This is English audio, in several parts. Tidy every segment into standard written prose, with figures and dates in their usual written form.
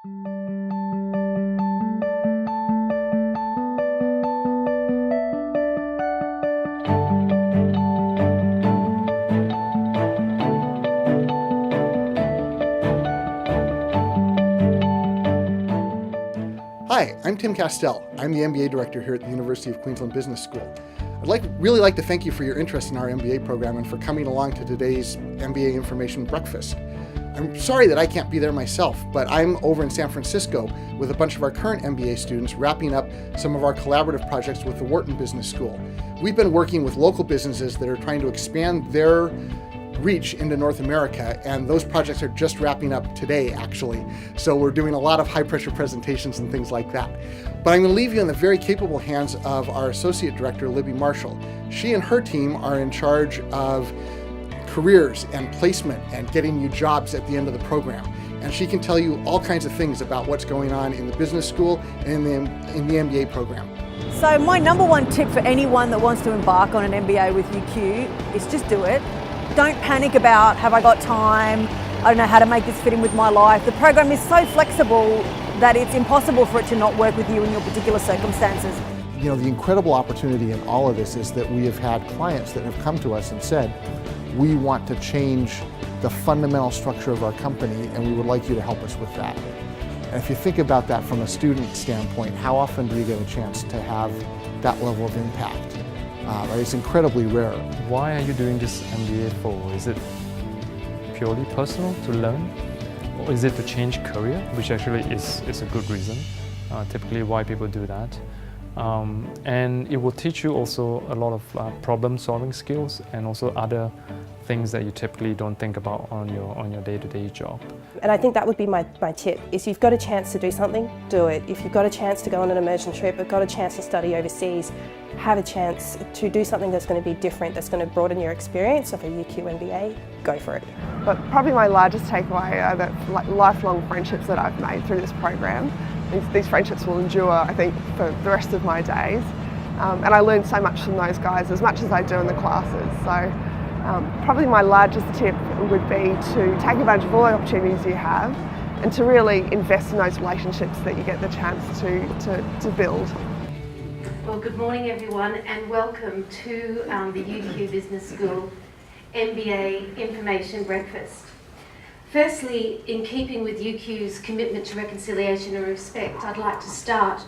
Hi, I'm Tim Castell. I'm the MBA Director here at the University of Queensland Business School. I'd really like to thank you for your interest in our MBA program and for coming along to today's MBA Information Breakfast. I'm sorry that I can't be there myself, but I'm over in San Francisco with a bunch of our current MBA students wrapping up some of our collaborative projects with the Wharton Business School. We've been working with local businesses that are trying to expand their reach into North America, and those projects are just wrapping up today, actually. So we're doing a lot of high-pressure presentations and things like that. But I'm going to leave you in the very capable hands of our Associate Director, Libby Marshall. She and her team are in charge of careers and placement and getting you jobs at the end of the program. And she can tell you all kinds of things about what's going on in the business school and in the MBA program. So my number one tip for anyone that wants to embark on an MBA with UQ is just do it. Don't panic about, have I got time? I don't know how to make this fit in with my life. The program is so flexible that it's impossible for it to not work with you in your particular circumstances. You know, the incredible opportunity in all of this is that we have had clients that have come to us and said, we want to change the fundamental structure of our company and we would like you to help us with that. And if you think about that from a student standpoint, how often do you get a chance to have that level of impact? Right? It's incredibly rare. Why are you doing this MBA for? Is it purely personal to learn? Or is it to change career, which actually is a good reason, typically why people do that. And it will teach you also a lot of problem solving skills and also other things that you typically don't think about on your day-to-day job. And I think that would be my tip, is you've got a chance to do something, do it. If you've got a chance to go on an immersion trip, or got a chance to study overseas, have a chance to do something that's going to be different, that's going to broaden your experience of a UQ MBA, go for it. But probably my largest takeaway are the lifelong friendships that I've made through this program. These friendships will endure, I think, for the rest of my days. And I learned so much from those guys, as much as I do in the classes. So probably my largest tip would be to take advantage of all the opportunities you have and to really invest in those relationships that you get the chance to build. Well, good morning everyone and welcome to the UQ Business School MBA Information Breakfast. Firstly, in keeping with UQ's commitment to reconciliation and respect, I'd like to start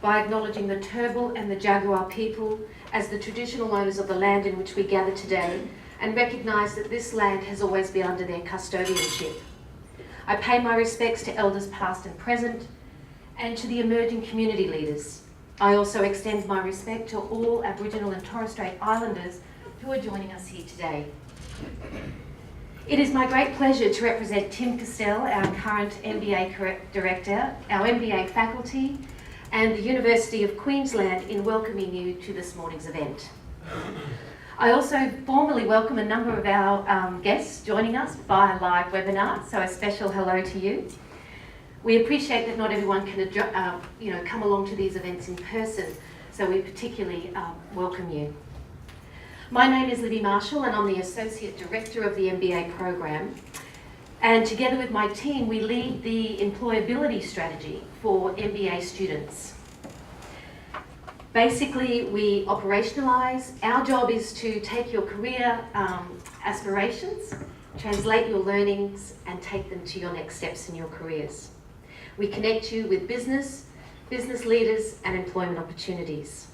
by acknowledging the Turrbal and the Jaguar people as the traditional owners of the land in which we gather today and recognise that this land has always been under their custodianship. I pay my respects to elders past and present and to the emerging community leaders. I also extend my respect to all Aboriginal and Torres Strait Islanders who are joining us here today. It is my great pleasure to represent Tim Castell, our current MBA Director, our MBA faculty, and the University of Queensland in welcoming you to this morning's event. I also formally welcome a number of our guests joining us via live webinar, so a special hello to you. We appreciate that not everyone can come along to these events in person, so we particularly welcome you. My name is Libby Marshall and I'm the Associate Director of the MBA program. And together with my team, we lead the employability strategy for MBA students. Basically, we operationalise. Our job is to take your career aspirations, translate your learnings, and take them to your next steps in your careers. We connect you with business leaders, and employment opportunities.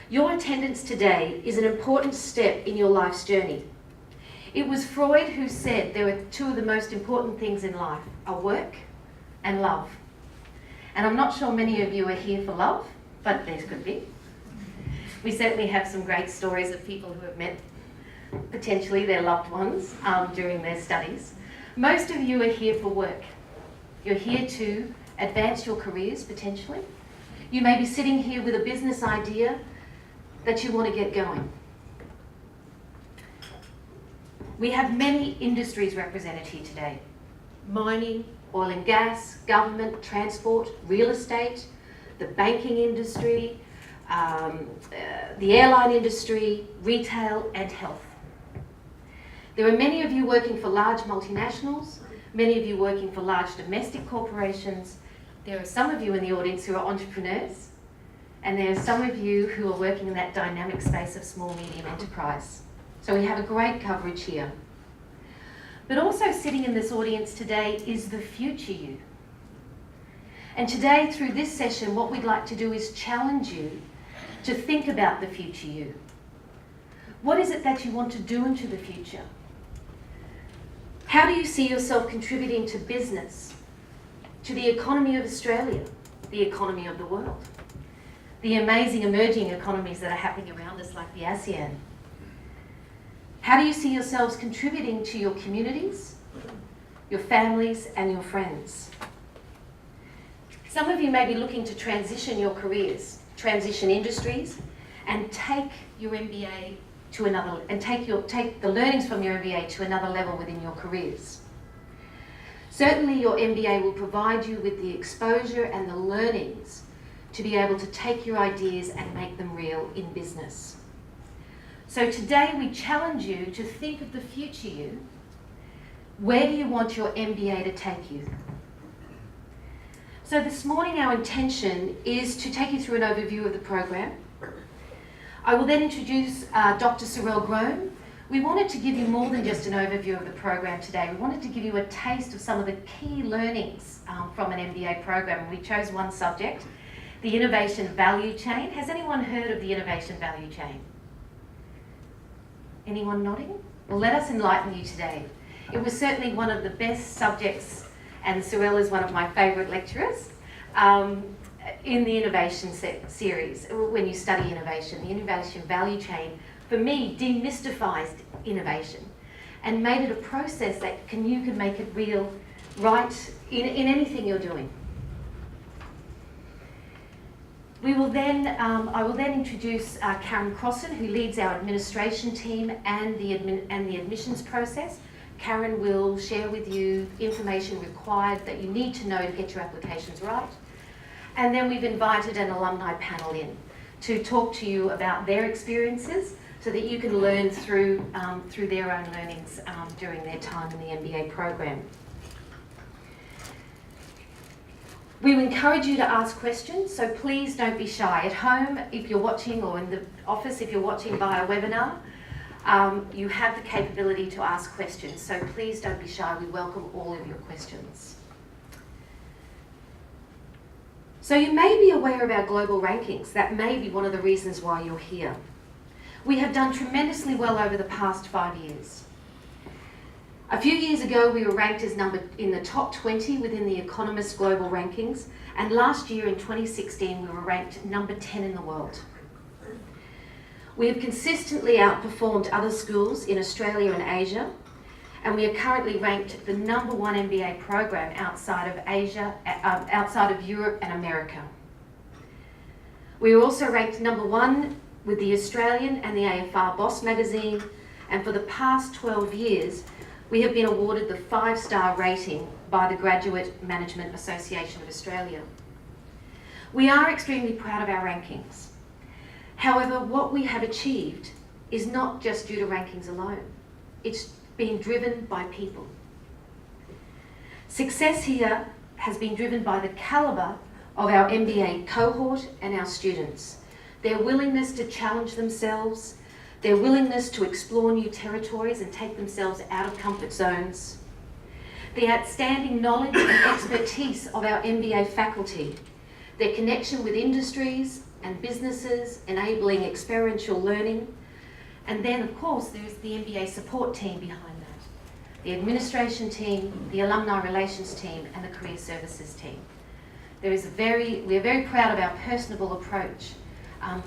Your attendance today is an important step in your life's journey. It was Freud who said there were two of the most important things in life, are work and love. And I'm not sure many of you are here for love, but there could be. We certainly have some great stories of people who have met potentially their loved ones during their studies. Most of you are here for work. You're here to advance your careers potentially. You may be sitting here with a business idea that you want to get going. We have many industries represented here today. Mining, oil and gas, government, transport, real estate, the banking industry, the airline industry, retail and health. There are many of you working for large multinationals, many of you working for large domestic corporations. There are some of you in the audience who are entrepreneurs, and there are some of you who are working in that dynamic space of small, medium enterprise. So we have a great coverage here. But also sitting in this audience today is the future you. And today, through this session, what we'd like to do is challenge you to think about the future you. What is it that you want to do into the future? How do you see yourself contributing to business, to the economy of Australia, the economy of the world, the amazing emerging economies that are happening around us like the ASEAN? How do you see yourselves contributing to your communities, your families and your friends? Some of you may be looking to transition your careers, transition industries, and take your MBA to another, and take the learnings from your MBA to another level within your careers. Certainly your MBA will provide you with the exposure and the learnings to be able to take your ideas and make them real in business. So today we challenge you to think of the future you. Where do you want your MBA to take you? So this morning our intention is to take you through an overview of the program. I will then introduce Dr. Sorel Grohm. We wanted to give you more than just an overview of the program today. We wanted to give you a taste of some of the key learnings from an MBA program. And we chose one subject, the innovation value chain. Has anyone heard of the innovation value chain? Anyone nodding? Well, let us enlighten you today. It was certainly one of the best subjects, and Sorel is one of my favourite lecturers, in the innovation series. When you study innovation, the innovation value chain, for me, demystifies innovation and made it a process that you can make it real right in anything you're doing. I will then introduce Karen Crossan, who leads our administration team and the admissions process. Karen will share with you information required that you need to know to get your applications right. And then we've invited an alumni panel in to talk to you about their experiences so that you can learn through their own learnings during their time in the MBA program. We encourage you to ask questions, so please don't be shy. At home, if you're watching, or in the office, if you're watching via webinar, you have the capability to ask questions, so please don't be shy. We welcome all of your questions. So you may be aware of our global rankings. That may be one of the reasons why you're here. We have done tremendously well over the past 5 years. A few years ago, we were ranked as in the top 20 within the Economist Global Rankings, and last year in 2016, we were ranked number 10 in the world. We have consistently outperformed other schools in Australia and Asia, and we are currently ranked the number 1 MBA program outside of Asia, outside of Europe and America. We are also ranked number 1 with the Australian and the AFR Boss magazine, and for the past 12 years, we have been awarded the 5-star rating by the Graduate Management Association of Australia. We are extremely proud of our rankings. However, what we have achieved is not just due to rankings alone. It's been driven by people. Success here has been driven by the calibre of our MBA cohort and our students, their willingness to challenge themselves, their willingness to explore new territories and take themselves out of comfort zones, the outstanding knowledge and expertise of our MBA faculty, their connection with industries and businesses, enabling experiential learning, and then of course there's the MBA support team behind that, the administration team, the alumni relations team and the career services team. We are very proud of our personable approach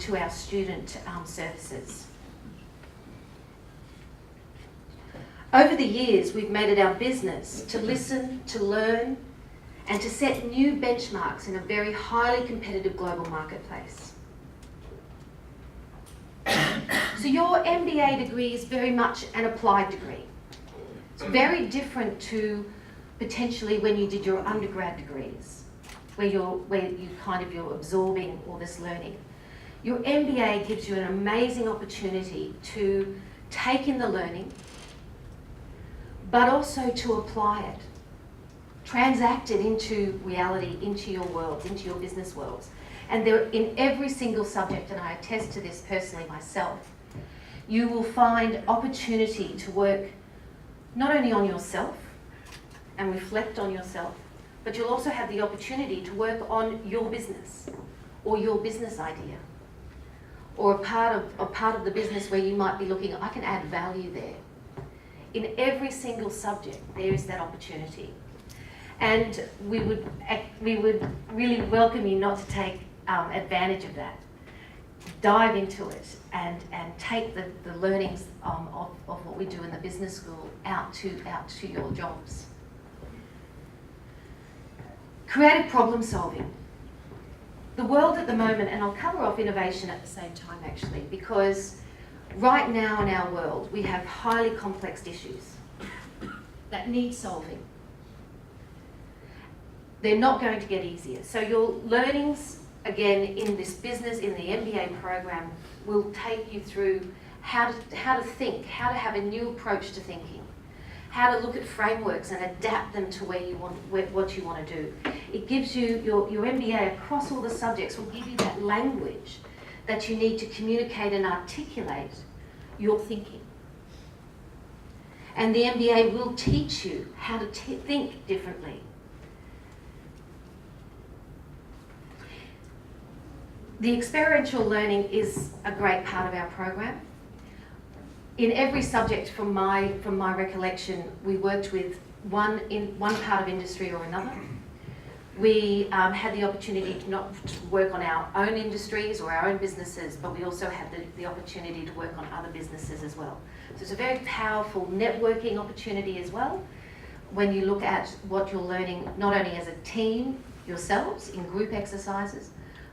to our student services. Over the years, we've made it our business to listen, to learn, and to set new benchmarks in a very highly competitive global marketplace. So your MBA degree is very much an applied degree. It's very different to potentially when you did your undergrad degrees, where you're absorbing all this learning. Your MBA gives you an amazing opportunity to take in the learning, but also to apply it transacted into reality, into your worlds, into your business worlds. And they're in every single subject, and I attest to this personally myself, you will find opportunity to work not only on yourself and reflect on yourself, but you'll also have the opportunity to work on your business or your business idea, or a part of the business where you might be looking, I can add value there. In every single subject, there is that opportunity. And we would really welcome you not to take advantage of that. Dive into it and take the learnings of what we do in the business school out to your jobs. Creative problem solving. The world at the moment, and I'll cover off innovation at the same time actually, because right now in our world we have highly complex issues that need solving. They're not going to get easier. So your learnings, again, in this business, in the MBA program, will take you through how to think, how to have a new approach to thinking, how to look at frameworks and adapt them to what you want to do. It gives you, your MBA across all the subjects will give you that language that you need to communicate and articulate your thinking. And the MBA will teach you how to think differently. The experiential learning is a great part of our program. In every subject, from my recollection, we worked with one part of industry or another. We had the opportunity to not work on our own industries or our own businesses, but we also had the opportunity to work on other businesses as well. So it's a very powerful networking opportunity as well, when you look at what you're learning, not only as a team yourselves in group exercises,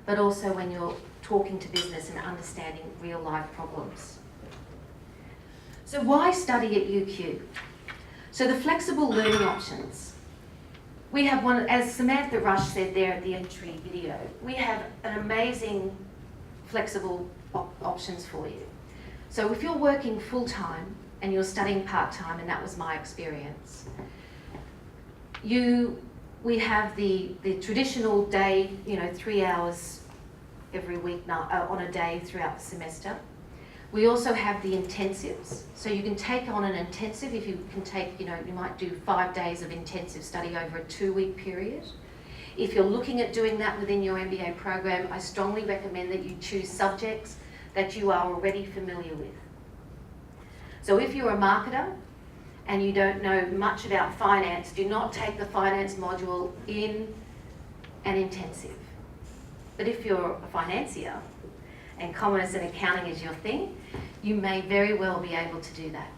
but also when you're talking to business and understanding real life problems. So why study at UQ? So the flexible learning options. We have one, as Samantha Rush said there at the entry video, we have an amazing flexible options for you. So if you're working full-time and you're studying part-time, and that was my experience, we have the traditional day, 3 hours every week now, on a day throughout the semester. We also have the intensives. So you can take on an intensive if you can take, you might do 5 days of intensive study over a 2-week period. If you're looking at doing that within your MBA program, I strongly recommend that you choose subjects that you are already familiar with. So if you're a marketer and you don't know much about finance, do not take the finance module in an intensive. But if you're a financier and commerce and accounting is your thing, you may very well be able to do that.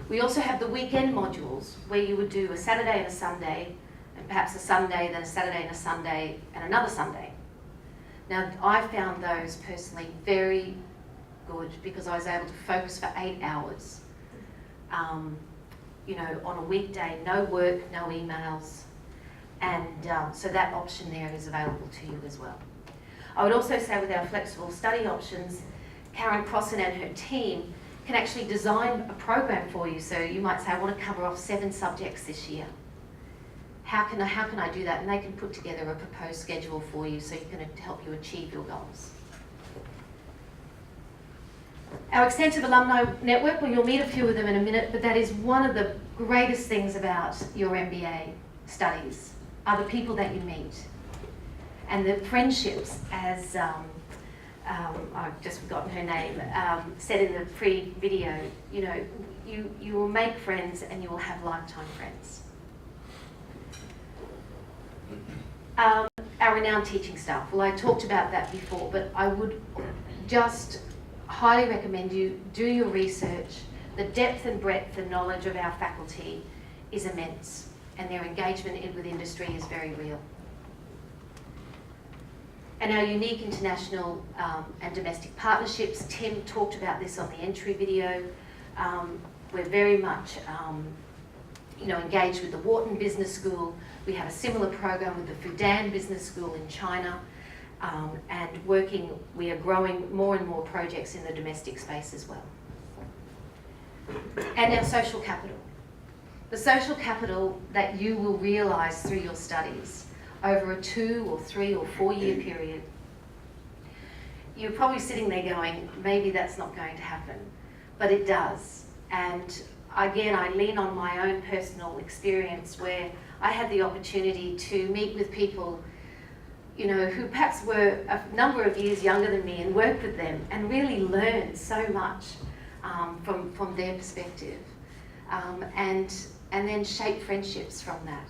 We also have the weekend modules where you would do a Saturday and a Sunday, and perhaps a Sunday, then a Saturday and a Sunday, and another Sunday. Now, I found those personally very good because I was able to focus for 8 hours. On a weekday, no work, no emails, and so that option there is available to you as well. I would also say with our flexible study options, Karen Crossan and her team can actually design a program for you. So you might say, I want to cover off 7 subjects this year. How can I do that? And they can put together a proposed schedule for you so you can help you achieve your goals. Our extensive alumni network, well, you'll meet a few of them in a minute, but that is one of the greatest things about your MBA studies, are the people that you meet. And the friendships, as I've just forgotten her name, said in the pre-video, you will make friends and you will have lifetime friends. Our renowned teaching staff, well, I talked about that before, but I would just highly recommend you do your research. The depth and breadth and knowledge of our faculty is immense, and their engagement with industry is very real. And our unique international and domestic partnerships, Tim talked about this on the entry video. We're very much engaged with the Wharton Business School. We have a similar program with the Fudan Business School in China. And we are growing more and more projects in the domestic space as well. And our social capital. the social capital that you will realise through your studies over a 2 or 3 or 4 year period. You're probably sitting there going, maybe that's not going to happen, but it does. And again, I lean on my own personal experience where I had the opportunity to meet with people, you know, who perhaps were a number of years younger than me and work with them and really learn so much from their perspective, and then shape friendships from that.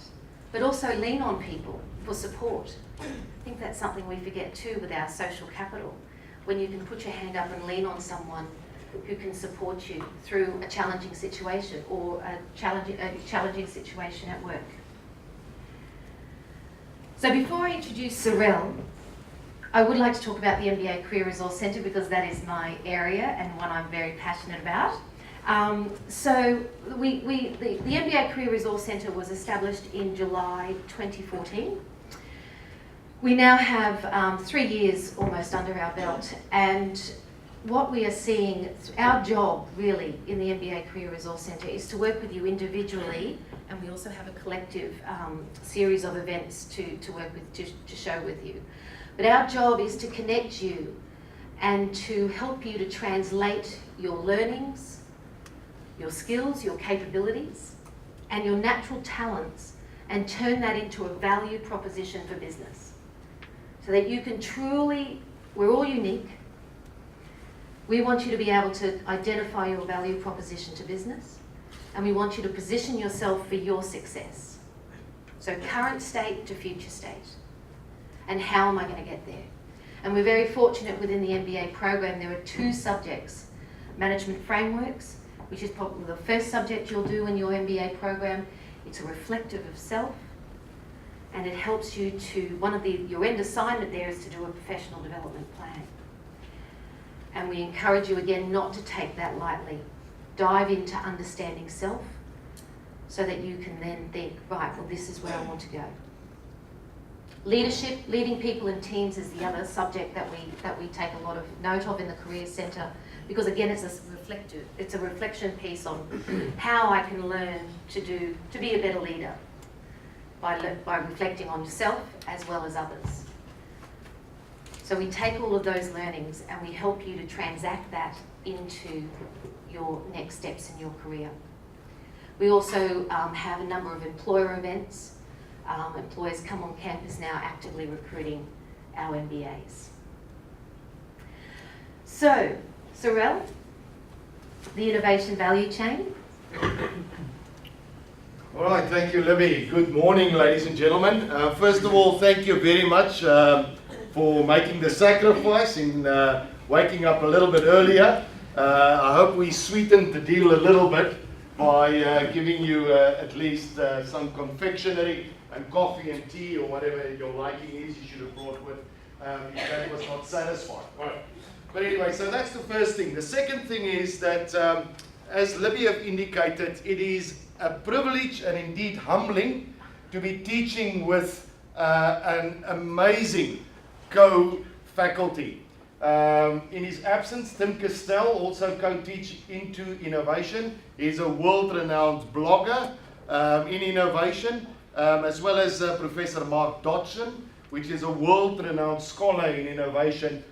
But also lean on people for support. I think that's something we forget too with our social capital. When you can put your hand up and lean on someone who can support you through a challenging situation or a challenging situation at work. So before I introduce Sorel, I would like to talk about the MBA Career Resource Centre because that is my area and one I'm very passionate about. So the MBA Career Resource Centre was established in July 2014. We now have 3 years almost under our belt, and what we are seeing, our job really in the MBA Career Resource Centre is to work with you individually, and we also have a collective series of events to work with, to show with you. But our job is to connect you and to help you to translate your learnings, your skills, your capabilities, and your natural talents and turn that into a value proposition for business. So that you can truly, we're all unique. We want you to be able to identify your value proposition to business, and we want you to position yourself for your success. So current state to future state. And how am I going to get there? And we're very fortunate within the MBA program, there are 2 subjects. Management frameworks, which is probably the first subject you'll do in your MBA program. It's a reflective of self, and it helps you to, your end assignment there is to do a professional development plan. And we encourage you again not to take that lightly. Dive into understanding self so that you can then think, right, well, this is where I want to go. Leadership, leading people and teams is the other subject that we take a lot of note of in the Career Centre, because again, it's a reflection piece on how I can learn to be a better leader by reflecting on yourself as well as others. So we take all of those learnings and we help you to transact that into your next steps in your career. We also have a number of employer events. Employers come on campus now actively recruiting our MBAs. So, Sorel, the innovation value chain. All right, thank you, Libby. Good morning, ladies and gentlemen. First of all, thank you very much for making the sacrifice in waking up a little bit earlier. I hope we sweetened the deal a little bit by giving you at least some confectionery and coffee and tea or whatever your liking is. You should have brought with if that was not satisfied. Right. But anyway, so that's the first thing. The second thing is that, as Libby have indicated, it is a privilege and indeed humbling to be teaching with an amazing co-faculty. In his absence, Tim Castell also co-teach into innovation. He's a world-renowned blogger in innovation, as well as Professor Mark Dodson, which is a world-renowned scholar in innovation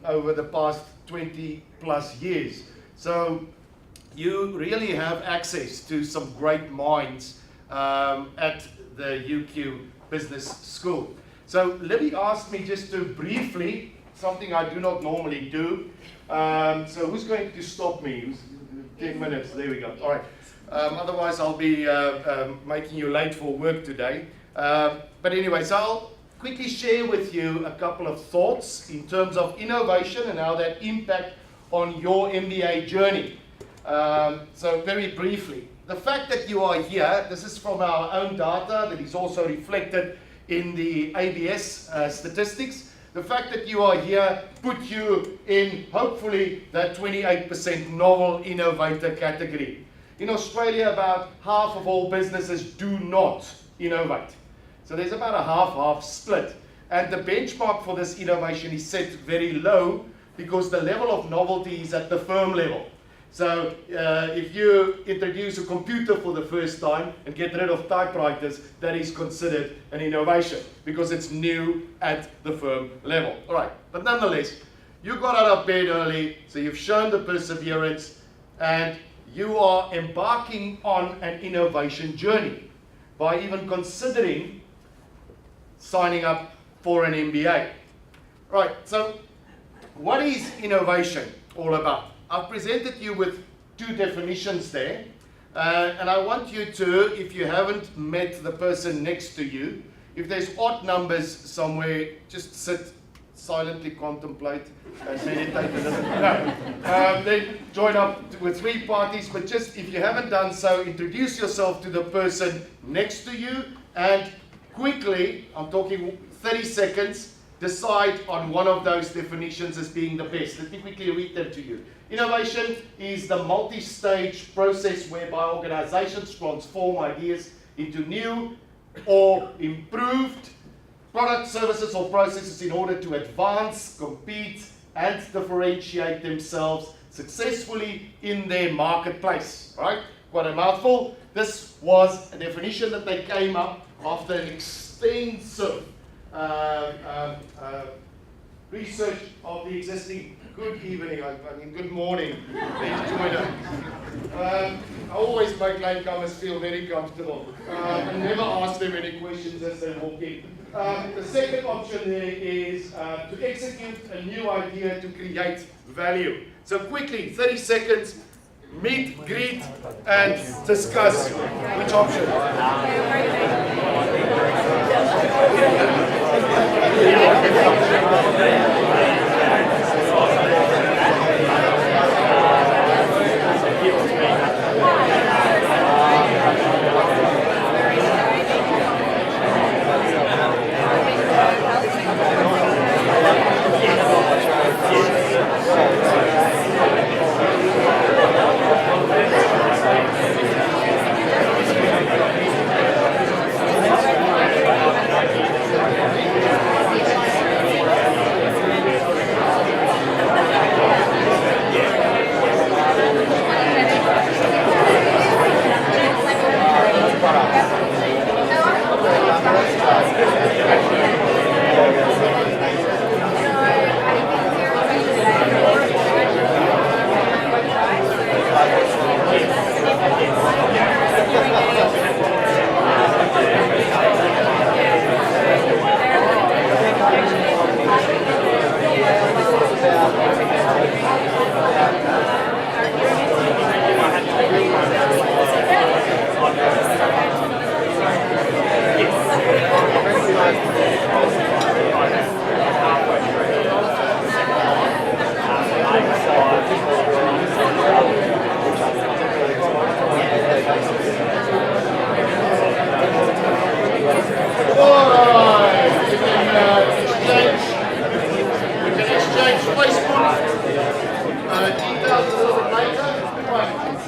over the past 20 plus years. So you really have access to some great minds at the UQ Business School. So Libby asked me just to briefly, something I do not normally do. So who's going to stop me? 10 minutes, there we go. All right. Otherwise I'll be making you late for work today. But anyway, so I'll quickly share with you a couple of thoughts in terms of innovation and how that impact on your MBA journey. So very briefly, the fact that you are here, this is from our own data that is also reflected in the ABS statistics. The fact that you are here put you in, hopefully, that 28% novel innovator category. In Australia, about half of all businesses do not innovate. So there's about a half-half split. And the benchmark for this innovation is set very low because the level of novelty is at the firm level. So if you introduce a computer for the first time and get rid of typewriters, that is considered an innovation because it's new at the firm level. All right, but nonetheless, you got out of bed early, so you've shown the perseverance, and you are embarking on an innovation journey by even considering signing up for an MBA. Right, so what is innovation all about? I've presented you with two definitions there, and I want you to, if you haven't met the person next to you, if there's odd numbers somewhere, just sit, silently contemplate, and meditate a little. No. Then join up with three parties, but just if you haven't done so, introduce yourself to the person next to you, and quickly, I'm talking 30 seconds, decide on one of those definitions as being the best. Let me quickly read them to you. Innovation is the multi-stage process whereby organizations transform ideas into new or improved products, services, or processes in order to advance, compete, and differentiate themselves successfully in their marketplace. Right? Quite a mouthful. This was a definition that they came up after an extensive research of the existing. Good evening, I mean good morning. I always make latecomers feel very comfortable and never ask them any questions as they walk in. The second option there is to execute a new idea to create value. So quickly, 30 seconds, meet, greet, and discuss which option.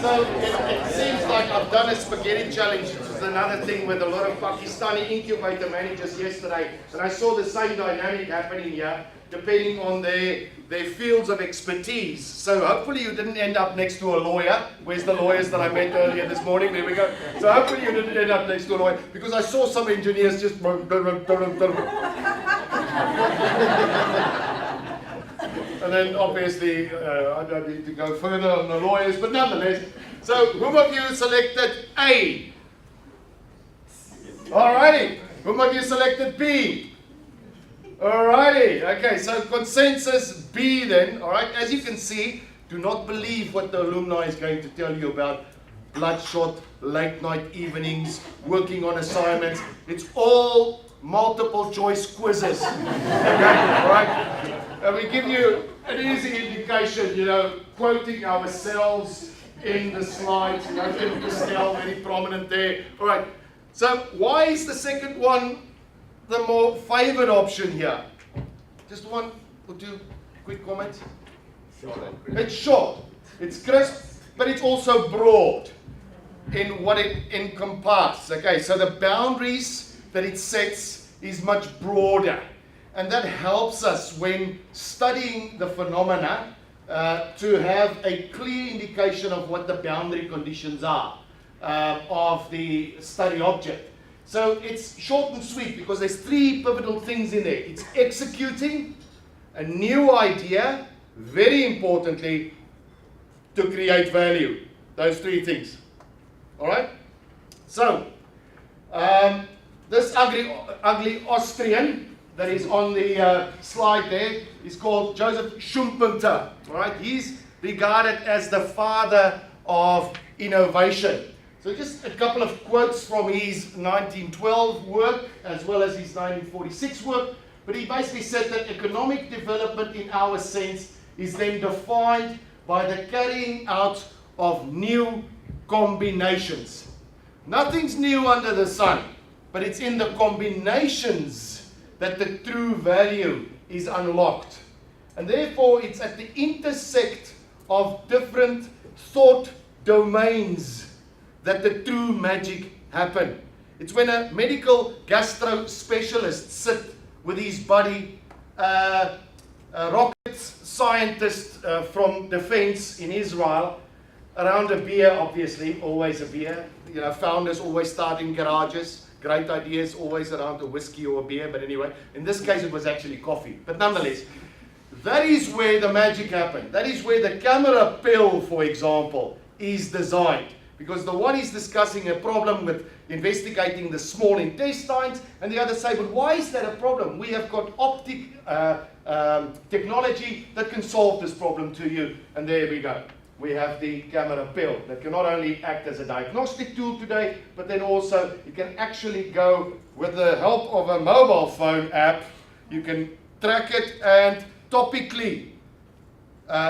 So it seems like I've done a spaghetti challenge. This is another thing with a lot of Pakistani incubator managers yesterday, and I saw the same dynamic happening here, depending on their fields of expertise. So hopefully you didn't end up next to a lawyer. Where's the lawyers that I met earlier this morning? There we go. So hopefully you didn't end up next to a lawyer, because I saw some engineers just... And then obviously, I don't need to go further on the lawyers, but nonetheless. So whom of you selected A? Alrighty. Whom of you selected B? Alrighty. Okay, so consensus B then. Alright, as you can see, do not believe what the alumni is going to tell you about bloodshot, late night evenings, working on assignments. It's all multiple choice quizzes. Okay, alright? And we give you an easy indication, you know, quoting ourselves in the slides. You know, Tim Castell, very prominent there. All right, so why is the second one the more favored option here? Just one or two quick comments. It's short, it's crisp, but it's also broad in what it encompasses. Okay, so the boundaries that it sets is much broader. And that helps us when studying the phenomena to have a clear indication of what the boundary conditions are of the study object. So it's short and sweet because there's three pivotal things in there. It's executing a new idea, very importantly, to create value. Those three things. All right? So, this ugly Austrian that is on the slide there is called Joseph Schumpeter. All right? He's regarded as the father of innovation. So just a couple of quotes from his 1912 work as well as his 1946 work. But he basically said that economic development in our sense is then defined by the carrying out of new combinations. Nothing's new under the sun, but it's in the combinations that the true value is unlocked. And therefore, it's at the intersect of different thought domains that the true magic happen. It's when a medical gastro specialist sits with his buddy, rocket scientist from defense in Israel, around a beer, obviously, always a beer. You know, founders always start in garages. Great ideas always around a whiskey or a beer, but anyway, in this case it was actually coffee. But nonetheless, that is where the magic happened. That is where the camera pill, for example, is designed. Because the one is discussing a problem with investigating the small intestines, and the other say, but why is that a problem? We have got optic technology that can solve this problem to you. And there we go. We have the camera pill that can not only act as a diagnostic tool today, but then also it can actually go with the help of a mobile phone app. You can track it and topically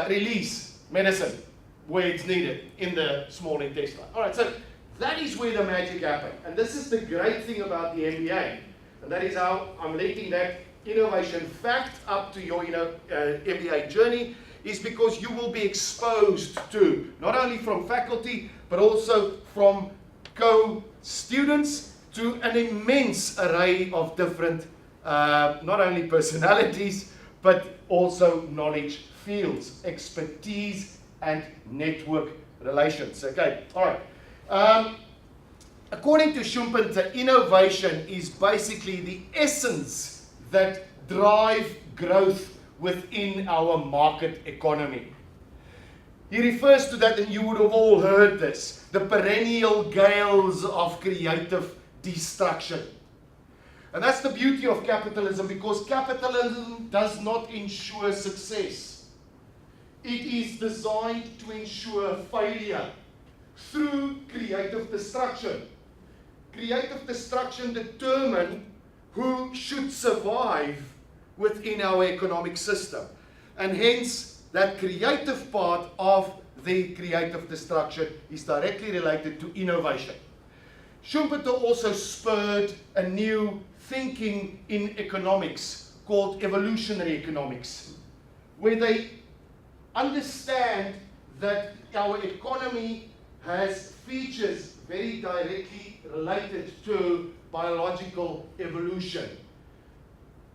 release medicine where it's needed in the small intestine. All right, so that is where the magic happened. And this is the great thing about the MBA. And that is how I'm linking that innovation fact up to your MBA journey, is because you will be exposed to, not only from faculty, but also from co-students, to an immense array of different, not only personalities, but also knowledge fields, expertise, and network relations. Okay, all right. According to Schumpeter, innovation is basically the essence that drive growth within our market economy. He refers to that, and you would have all heard this, the perennial gales of creative destruction. And that's the beauty of capitalism, because capitalism does not ensure success. It is designed to ensure failure through creative destruction. Creative destruction determines who should survive within our economic system. And hence, that creative part of the creative destruction is directly related to innovation. Schumpeter also spurred a new thinking in economics called evolutionary economics, where they understand that our economy has features very directly related to biological evolution.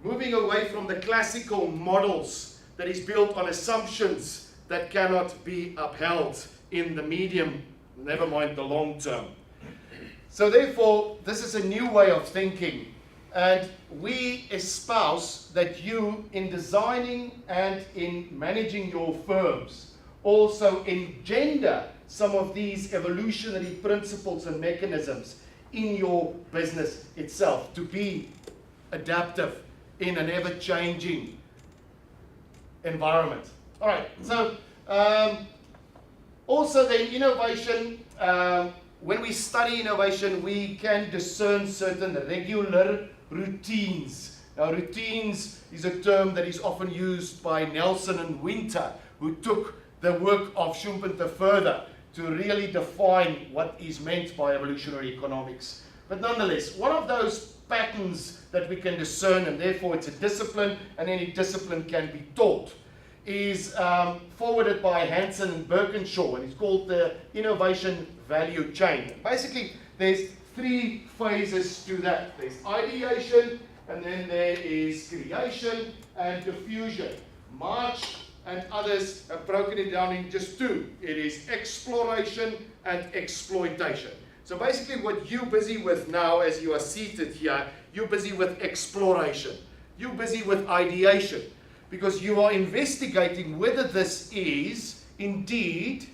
Moving away from the classical models that is built on assumptions that cannot be upheld in the medium, never mind the long term. So therefore, this is a new way of thinking, and we espouse that you, in designing and in managing your firms, also engender some of these evolutionary principles and mechanisms in your business itself to be adaptive in an ever-changing environment. All right, so also then innovation, when we study innovation, we can discern certain regular routines. Now, routines is a term that is often used by Nelson and Winter, who took the work of Schumpeter further to really define what is meant by evolutionary economics. But nonetheless, one of those patterns that we can discern, and therefore it's a discipline, and any discipline can be taught, is forwarded by Hansen and Birkinshaw, and it's called the innovation value chain. Basically, there's three phases to that. There's ideation, and then there is creation and diffusion. March and others have broken it down in just two. It is exploration and exploitation. So basically what you're busy with now as you are seated here, you're busy with exploration. You're busy with ideation because you are investigating whether this is indeed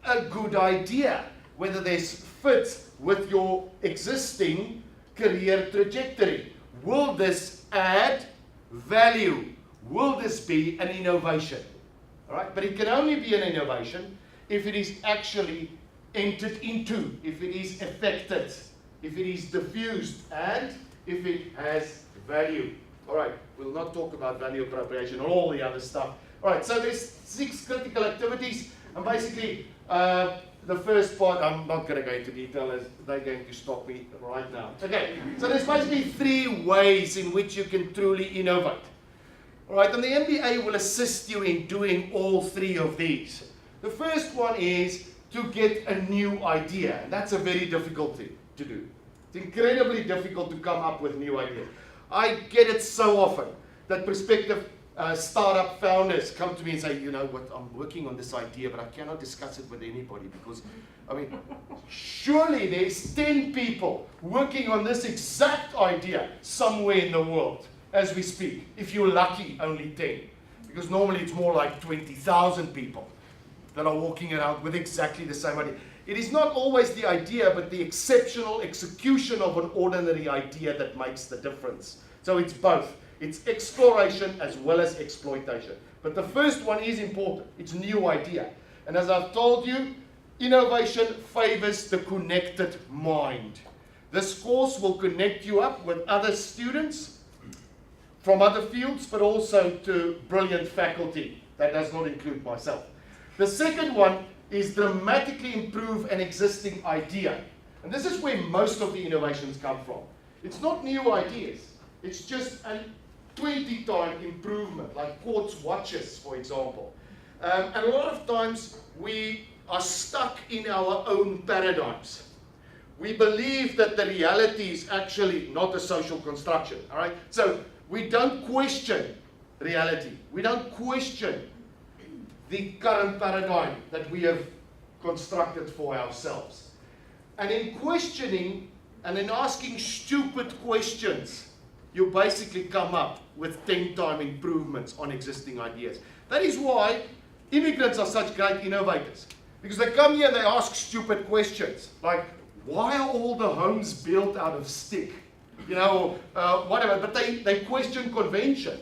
a good idea, whether this fits with your existing career trajectory. Will this add value? Will this be an innovation? All right, but it can only be an innovation if it is actually entered into, if it is affected, if it is diffused, and if it has value. All right, we'll not talk about value appropriation or all the other stuff. All right, so there's 6 critical activities, and basically the first part, I'm not going to go into detail as they're going to stop me right now. Okay, so there's basically 3 ways in which you can truly innovate. All right, and the MBA will assist you in doing all 3 of these. The first one is to get a new idea, and that's a very difficult thing to do. It's incredibly difficult to come up with new ideas. I get it so often that prospective startup founders come to me and say, you know what, I'm working on this idea, but I cannot discuss it with anybody because, I mean, surely there's 10 people working on this exact idea somewhere in the world as we speak. If you're lucky, only 10. Because normally it's more like 20,000 people that are walking around with exactly the same idea. It is not always the idea, but the exceptional execution of an ordinary idea that makes the difference. So it's both. It's exploration as well as exploitation. But the first one is important. It's a new idea. And as I've told you, innovation favors the connected mind. This course will connect you up with other students from other fields, but also to brilliant faculty. That does not include myself. The second one is dramatically improve an existing idea. And this is where most of the innovations come from. It's not new ideas. It's just a 20-time improvement, like quartz watches, for example. And a lot of times we are stuck in our own paradigms. We believe that the reality is actually not a social construction, all right? So we don't question reality. We don't question the current paradigm that we have constructed for ourselves. And in questioning and in asking stupid questions, you basically come up with 10-time improvements on existing ideas. That is why immigrants are such great innovators. Because they come here and they ask stupid questions. Like, why are all the homes built out of stick? You know, whatever. But they question convention.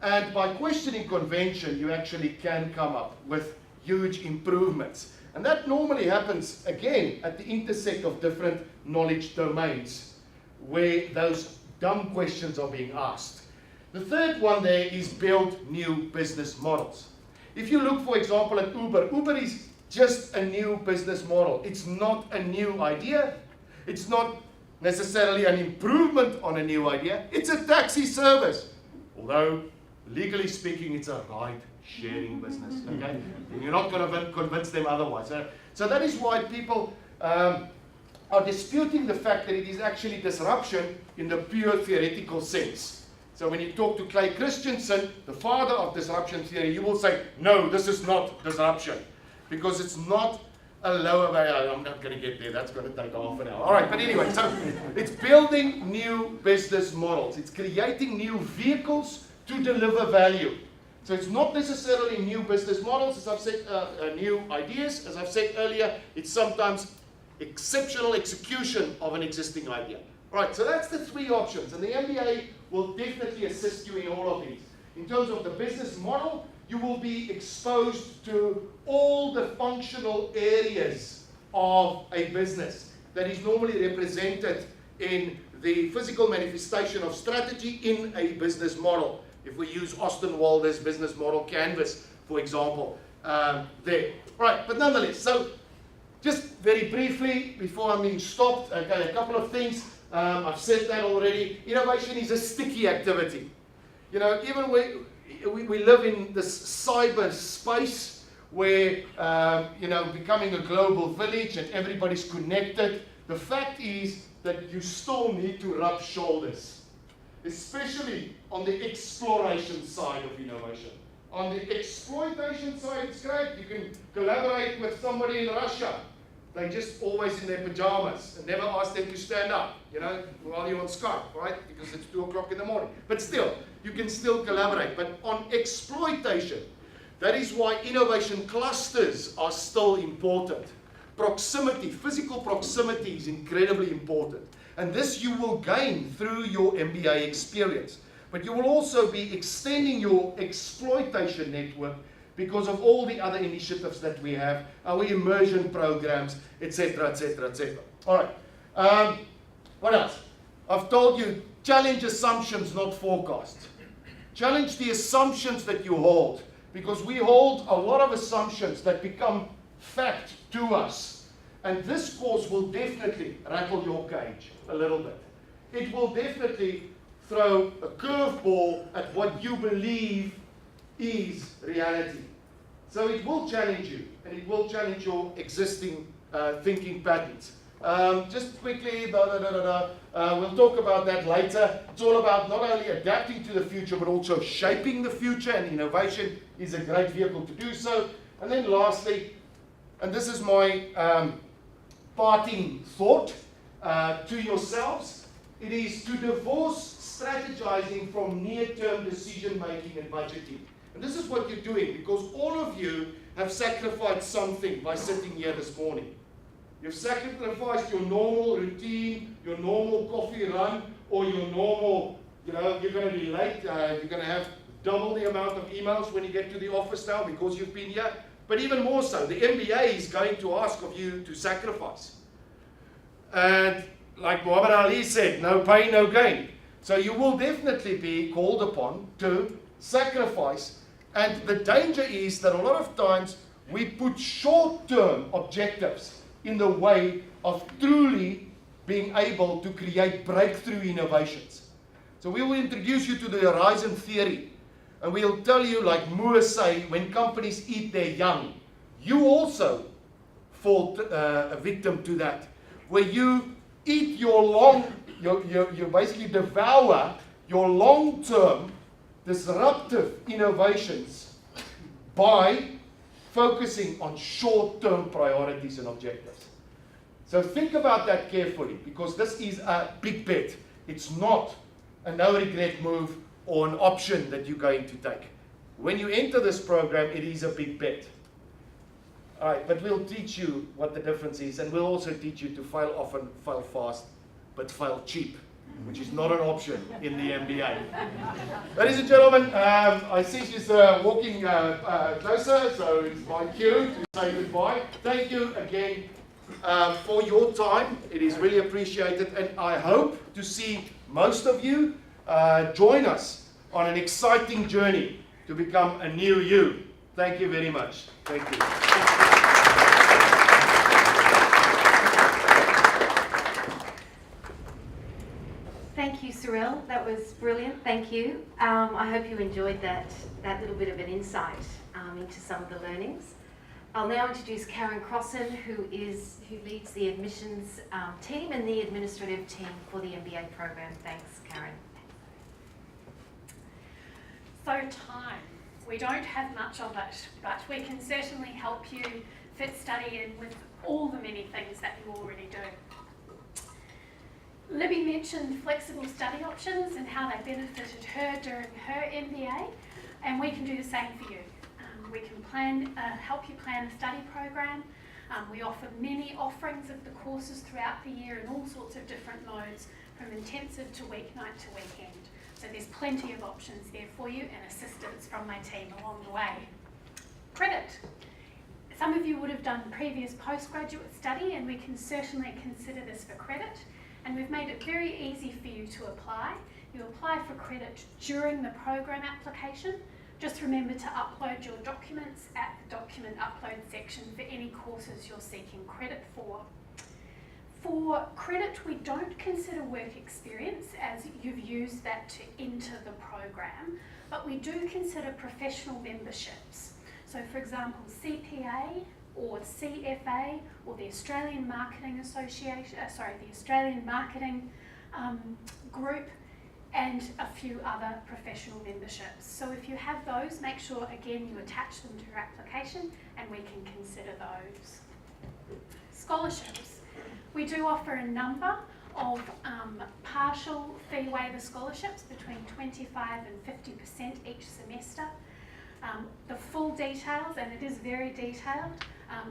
And by questioning convention, you actually can come up with huge improvements. And that normally happens, again, at the intersect of different knowledge domains, where those dumb questions are being asked. The third one there is build new business models. If you look, for example, at Uber, Uber is just a new business model. It's not a new idea. It's not necessarily an improvement on a new idea. It's a taxi service. Although, legally speaking, it's a ride-sharing business. Okay? And you're not going to convince them otherwise. So that is why people are disputing the fact that it is actually disruption in the pure theoretical sense. So when you talk to Clay Christensen, the father of disruption theory, you will say, no, this is not disruption. Because it's not a lower value. I'm not going to get there. That's going to take half an hour. All right, but anyway, so it's building new business models. It's creating new vehicles to deliver value. So it's not necessarily new business models, as I've said, new ideas. As I've said earlier, it's sometimes exceptional execution of an existing idea. All right, so that's the 3 options. And the MBA will definitely assist you in all of these. In terms of the business model, you will be exposed to all the functional areas of a business that is normally represented in the physical manifestation of strategy in a business model. If we use Austin Wilder's business model canvas, for example, there. Right, but nonetheless, so just very briefly, before I'm being stopped, okay, a couple of things. I've said that already. Innovation is a sticky activity. You know, even we live in this cyber space where, you know, becoming a global village and everybody's connected. The fact is that you still need to rub shoulders, especially on the exploration side of innovation. On the exploitation side, it's great. You can collaborate with somebody in Russia. They're just always in their pajamas and never ask them to stand up, you know, while you're on Skype, right? Because it's 2 o'clock in the morning. But still, you can still collaborate. But on exploitation, that is why innovation clusters are still important. Proximity, physical proximity is incredibly important. And this you will gain through your MBA experience. But you will also be extending your exploitation network because of all the other initiatives that we have, our immersion programs, etc., etc., etc. All right. What else? I've told you, challenge assumptions, not forecasts. Challenge the assumptions that you hold, because we hold a lot of assumptions that become fact to us. And this course will definitely rattle your cage a little bit. It will definitely throw a curveball at what you believe is reality. So it will challenge you, and it will challenge your existing thinking patterns. Just quickly, we'll talk about that later. It's all about not only adapting to the future, but also shaping the future, and innovation is a great vehicle to do so. And then lastly, and this is my parting thought to yourselves, it is to divorce strategizing from near-term decision-making and budgeting. And this is what you're doing, because all of you have sacrificed something by sitting here this morning. You've sacrificed your normal routine, your normal coffee run, or your normal, you know, you're going to be late, you're going to have double the amount of emails when you get to the office now because you've been here. But even more so, the MBA is going to ask of you to sacrifice. And like Muhammad Ali said, no pain, no gain. So you will definitely be called upon to sacrifice. And the danger is that a lot of times we put short-term objectives in the way of truly being able to create breakthrough innovations. So we will introduce you to the horizon theory. And we'll tell you, like Moore say, when companies eat their young, you also fall a victim to that. Where you eat your you basically devour your long-term disruptive innovations by focusing on short-term priorities and objectives. So think about that carefully, because this is a big bet. It's not a no-regret move or an option that you're going to take. When you enter this program, it is a big bet. All right, but we'll teach you what the difference is, and we'll also teach you to fail often, fail fast, but fail cheap, which is not an option in the MBA. Ladies and gentlemen, I see she's walking closer, so it's my cue to say goodbye. Thank you again for your time. It is really appreciated, and I hope to see most of you join us on an exciting journey to become a new you. Thank you very much. Thank you. Thank you, Cyril. That was brilliant. Thank you. I hope you enjoyed that little bit of an insight into some of the learnings. I'll now introduce Karen Crossan, who leads the admissions team and the administrative team for the MBA program. Thanks, Karen. So time. We don't have much of it, but we can certainly help you fit study in with all the many things that you already do. Libby mentioned flexible study options and how they benefited her during her MBA, and we can do the same for you. We can help you plan a study program. We offer many offerings of the courses throughout the year in all sorts of different modes, from intensive to weeknight to weekend. So there's plenty of options there for you, and assistance from my team along the way. Credit. Some of you would have done previous postgraduate study, and we can certainly consider this for credit. And we've made it very easy for you to apply. You apply for credit during the program application. Just remember to upload your documents at the document upload section for any courses you're seeking credit for. For credit, we don't consider work experience, as you've used that to enter the program, but we do consider professional memberships. So for example, CPA or CFA or the Australian Marketing Association, the Australian Marketing Group, and a few other professional memberships. So if you have those, make sure again you attach them to your application and we can consider those. Scholarships. We do offer a number of partial fee waiver scholarships between 25 and 50% each semester. The full details, and it is very detailed,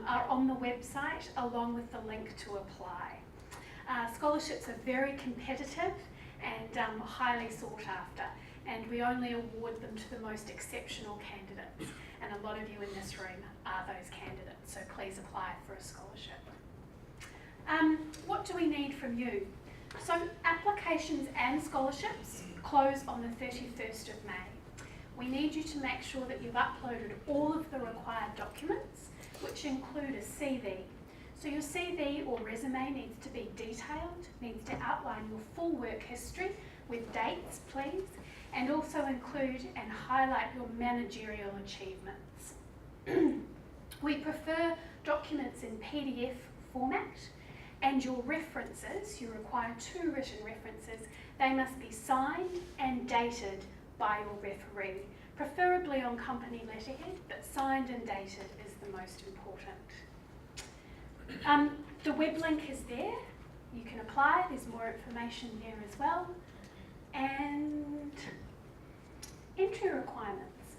are on the website along with the link to apply. Scholarships are very competitive and highly sought after, and we only award them to the most exceptional candidates, and a lot of you in this room are those candidates, so please apply for a scholarship. What do we need from you? So applications and scholarships close on the 31st of May. We need you to make sure that you've uploaded all of the required documents, which include a CV. So your CV or resume needs to be detailed, needs to outline your full work history with dates, please, and also include and highlight your managerial achievements. We prefer documents in PDF format, and your references, you require 2 written references, they must be signed and dated by your referee, preferably on company letterhead, but signed and dated is the most important. The web link is there, you can apply, there's more information there as well. And entry requirements.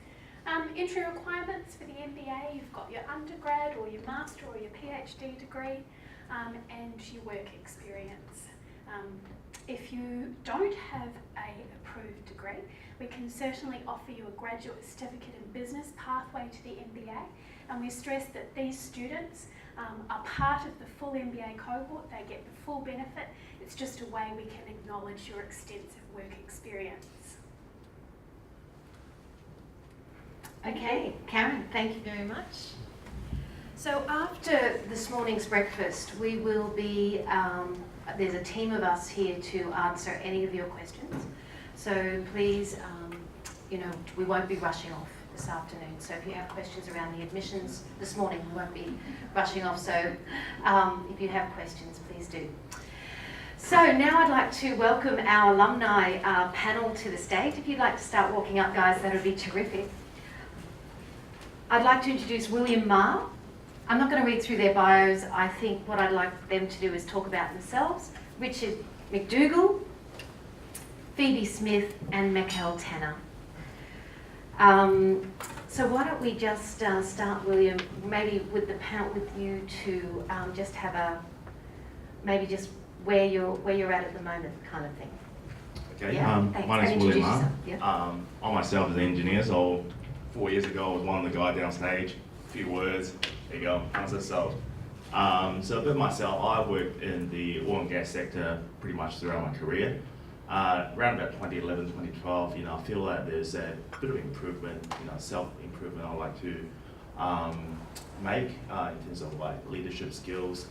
Entry requirements for the MBA, you've got your undergrad or your master or your PhD degree, and your work experience. If you don't have an approved degree, we can certainly offer you a graduate certificate in business pathway to the MBA, and we stress that these students are part of the full MBA cohort, they get the full benefit. It's just a way we can acknowledge your extensive work experience. Okay, Karen, thank you very much. So after this morning's breakfast, we will be, there's a team of us here to answer any of your questions. So please, we won't be rushing off this afternoon. So if you have questions around the admissions this morning, we won't be rushing off. So if you have questions, please do. So now I'd like to welcome our alumni panel to the stage. If you'd like to start walking up, guys, that would be terrific. I'd like to introduce William Ma. I'm not going to read through their bios. I think what I'd like them to do is talk about themselves. Richard McDougall, Phoebe Smith, and Michael Tanner. So why don't we just start, William, maybe with the panel, with you to just have a, maybe just where you're at the moment, kind of thing. Okay. Yeah, my name's William Ma. Yeah. I myself is an engineer, so 4 years ago I was one of the guys downstage. A few words. There you go. Answer so. So a bit myself, I worked in the oil and gas sector pretty much throughout my career. Around about 2011, 2012, I feel that there's a bit of improvement, self-improvement I'd like to make in terms of like leadership skills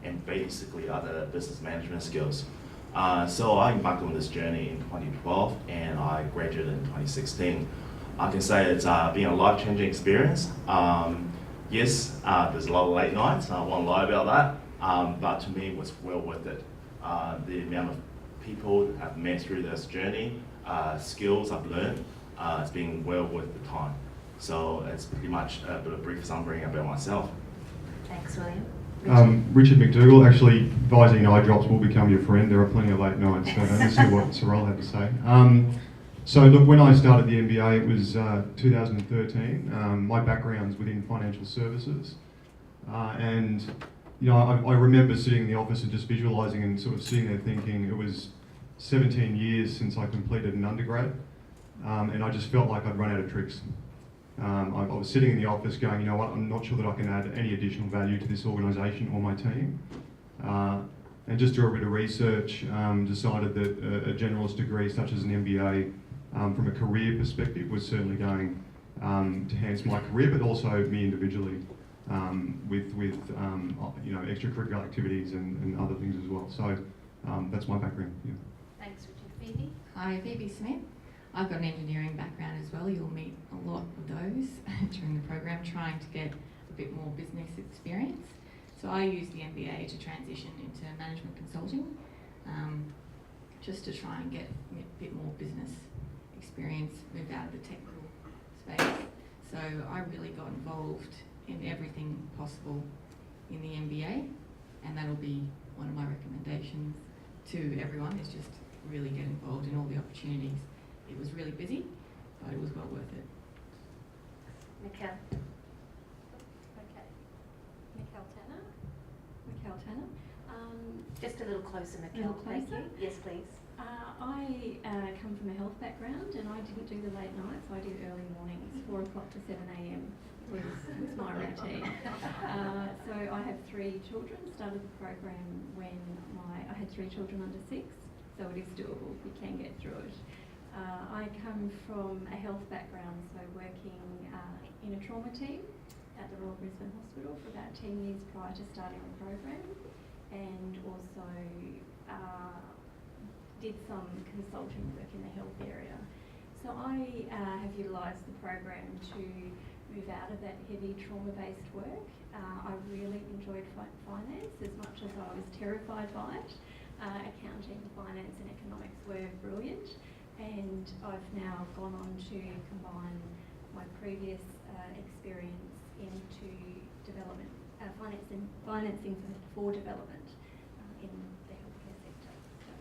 and basically other business management skills. So I embarked on this journey in 2012 and I graduated in 2016. I can say it's been a life-changing experience. Yes, there's a lot of late nights, I won't lie about that, but to me it was well worth it. The amount of people that I've met through this journey, skills I've learned, it's been well worth the time. So it's pretty much a bit of a brief summary about myself. Thanks, William. Richard McDougall, actually, Visine eye drops will become your friend. There are plenty of late nights, so let's see what Sorrel had to say. So look, when I started the MBA, it was 2013. My background's within financial services. And I remember sitting in the office and just visualising and sort of sitting there thinking it was 17 years since I completed an undergrad. And I just felt like I'd run out of tricks. I was sitting in the office going, you know what, I'm not sure that I can add any additional value to this organisation or my team. And just through a bit of research, decided that a generalist degree such as an MBA from a career perspective was certainly going to enhance my career, but also me individually with extracurricular activities and other things as well. So that's my background. Yeah. Thanks, Richard. Phoebe? Hi, Phoebe Smith. I've got an engineering background as well. You'll meet a lot of those during the program, trying to get a bit more business experience. So I use the MBA to transition into management consulting. just to try and get a bit more business experience, move out of the technical space. So I really got involved in everything possible in the MBA, and that'll be one of my recommendations to everyone, is just really get involved in all the opportunities. It was really busy, but it was well worth it. Mikkel. Okay. Mikkel Tanner. Just a little closer, Mikkel. little Thank closer? you. Yes, please. I come from a health background, and I didn't do the late nights. I did early mornings, 4 o'clock to 7 a.m. was my routine. So I have 3 children. Started the program when I had 3 children under 6, so it is doable. We can get through it. I come from a health background, so working in a trauma team at the Royal Brisbane Hospital for about 10 years prior to starting the program, and also did some consulting work in the health area. So I have utilised the program to move out of that heavy trauma-based work. I really enjoyed finance as much as I was terrified by it. Accounting, finance and economics were brilliant, and I've now gone on to combine my previous experience into development, financing for development in the healthcare sector. So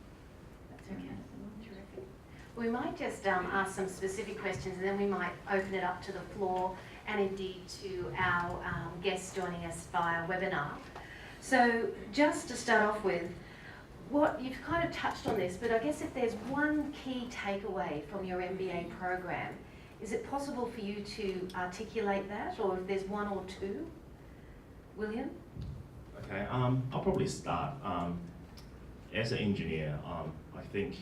that's where I'm at the moment. Terrific. We might just ask some specific questions, and then we might open it up to the floor and indeed to our guests joining us via webinar. So just to start off with, what you've kind of touched on this, but I guess if there's one key takeaway from your MBA program, is it possible for you to articulate that, or if there's one or two? William? Okay, I'll probably start. As an engineer, I think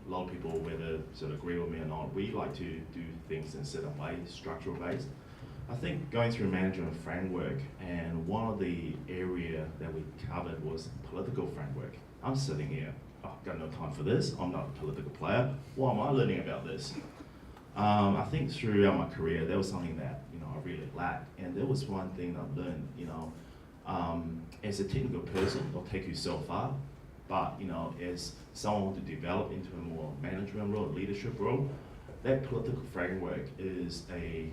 a lot of people, whether sort of agree with me or not, we like to do things in a certain way, structural based. I think going through management framework, and one of the area that we covered was political framework. I'm sitting here, I've got no time for this, I'm not a political player, why am I learning about this? I think throughout my career, there was something that, I really lacked, and there was one thing I learned, as a technical person, it'll take you so far, but, as someone to develop into a more management role, leadership role, that political framework is a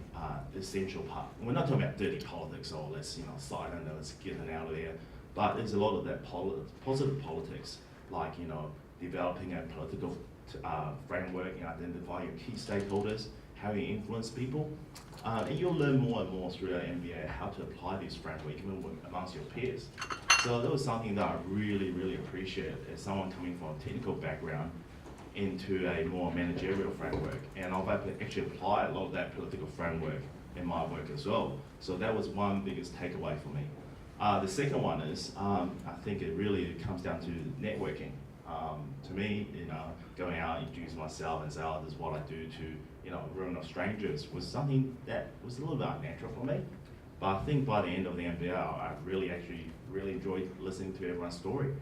essential part. We're not talking about dirty politics, or let's slide under, let's get it out of there. But there's a lot of that positive politics, like developing a political framework and identifying your key stakeholders, how you influence people, and you'll learn more and more through our MBA how to apply these frameworks even amongst your peers. So that was something that I really, really appreciate as someone coming from a technical background into a more managerial framework, and I've actually applied a lot of that political framework in my work as well. So that was one biggest takeaway for me. The second one is, I think it really comes down to networking. To me, going out, introducing myself and say, oh, this is what I do to, a room of strangers was something that was a little bit unnatural for me. But I think by the end of the MBA, I really enjoyed listening to everyone's story.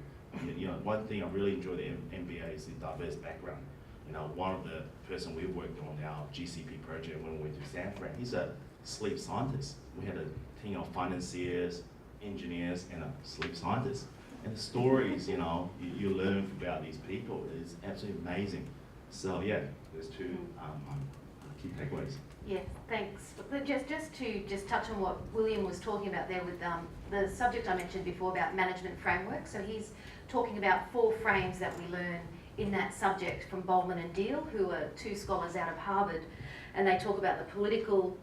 One thing I really enjoy the MBA is the diverse background. One of the person we worked on our GCP project when we went to San Fran, he's a sleep scientist. We had a team of financiers, engineers, and a sleep scientist. And the stories, you learn about these people is absolutely amazing. So yeah, there's two key takeaways. Yeah, thanks. But just to touch on what William was talking about there with the subject I mentioned before about management framework. So he's talking about 4 frames that we learn in that subject from Bowman and Deal, who are 2 scholars out of Harvard, and they talk about the political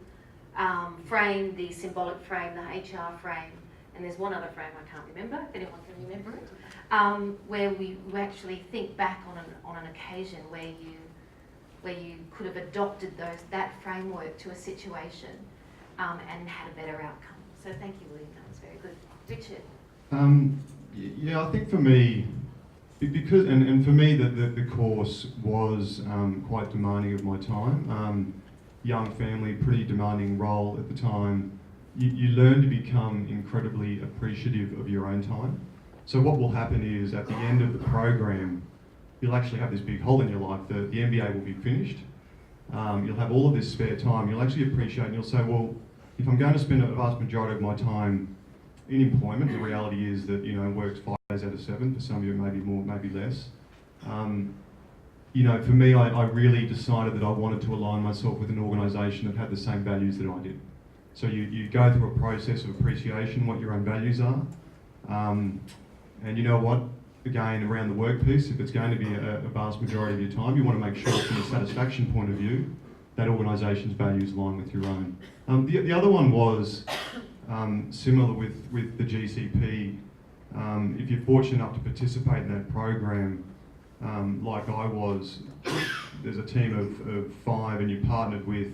frame, the symbolic frame, the HR frame, and there's one other frame I can't remember, if anyone can remember it, where we actually think back on an occasion where you could have adopted that framework to a situation and had a better outcome. So thank you, William, that was very good. Richard? Yeah, I think for me, because and for me the course was quite demanding of my time. Young family, pretty demanding role at the time. You learn to become incredibly appreciative of your own time. So what will happen is at the end of the program, you'll actually have this big hole in your life. The MBA will be finished. You'll have all of this spare time. You'll actually appreciate, and you'll say, well, if I'm going to spend a vast majority of my time in employment, the reality is that work's 5 days out of 7. For some of you, maybe more, maybe less. you know, for me, I really decided that I wanted to align myself with an organisation that had the same values that I did. So you go through a process of appreciation, what your own values are. And you know what, again, around the work piece, if it's going to be a vast majority of your time, you want to make sure from a satisfaction point of view, that organisation's values align with your own. The other one was similar with the GCP. If you're fortunate enough to participate in that program, like I was, there's a team of 5 and you partnered with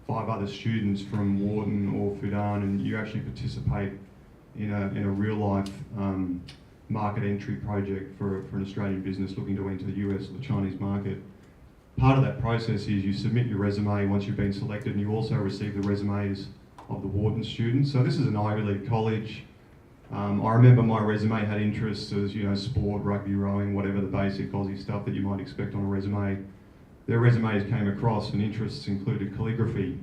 5 other students from Wharton or Fudan, and you actually participate in a real life market entry project for an Australian business looking to enter the US or the Chinese market. Part of that process is you submit your resume once you've been selected, and you also receive the resumes of the Wharton students. So this is an Ivy League college. I remember my resume had interests as, you know, sport, rugby, rowing, whatever the basic Aussie stuff that you might expect on a resume. Their resumes came across and interests included calligraphy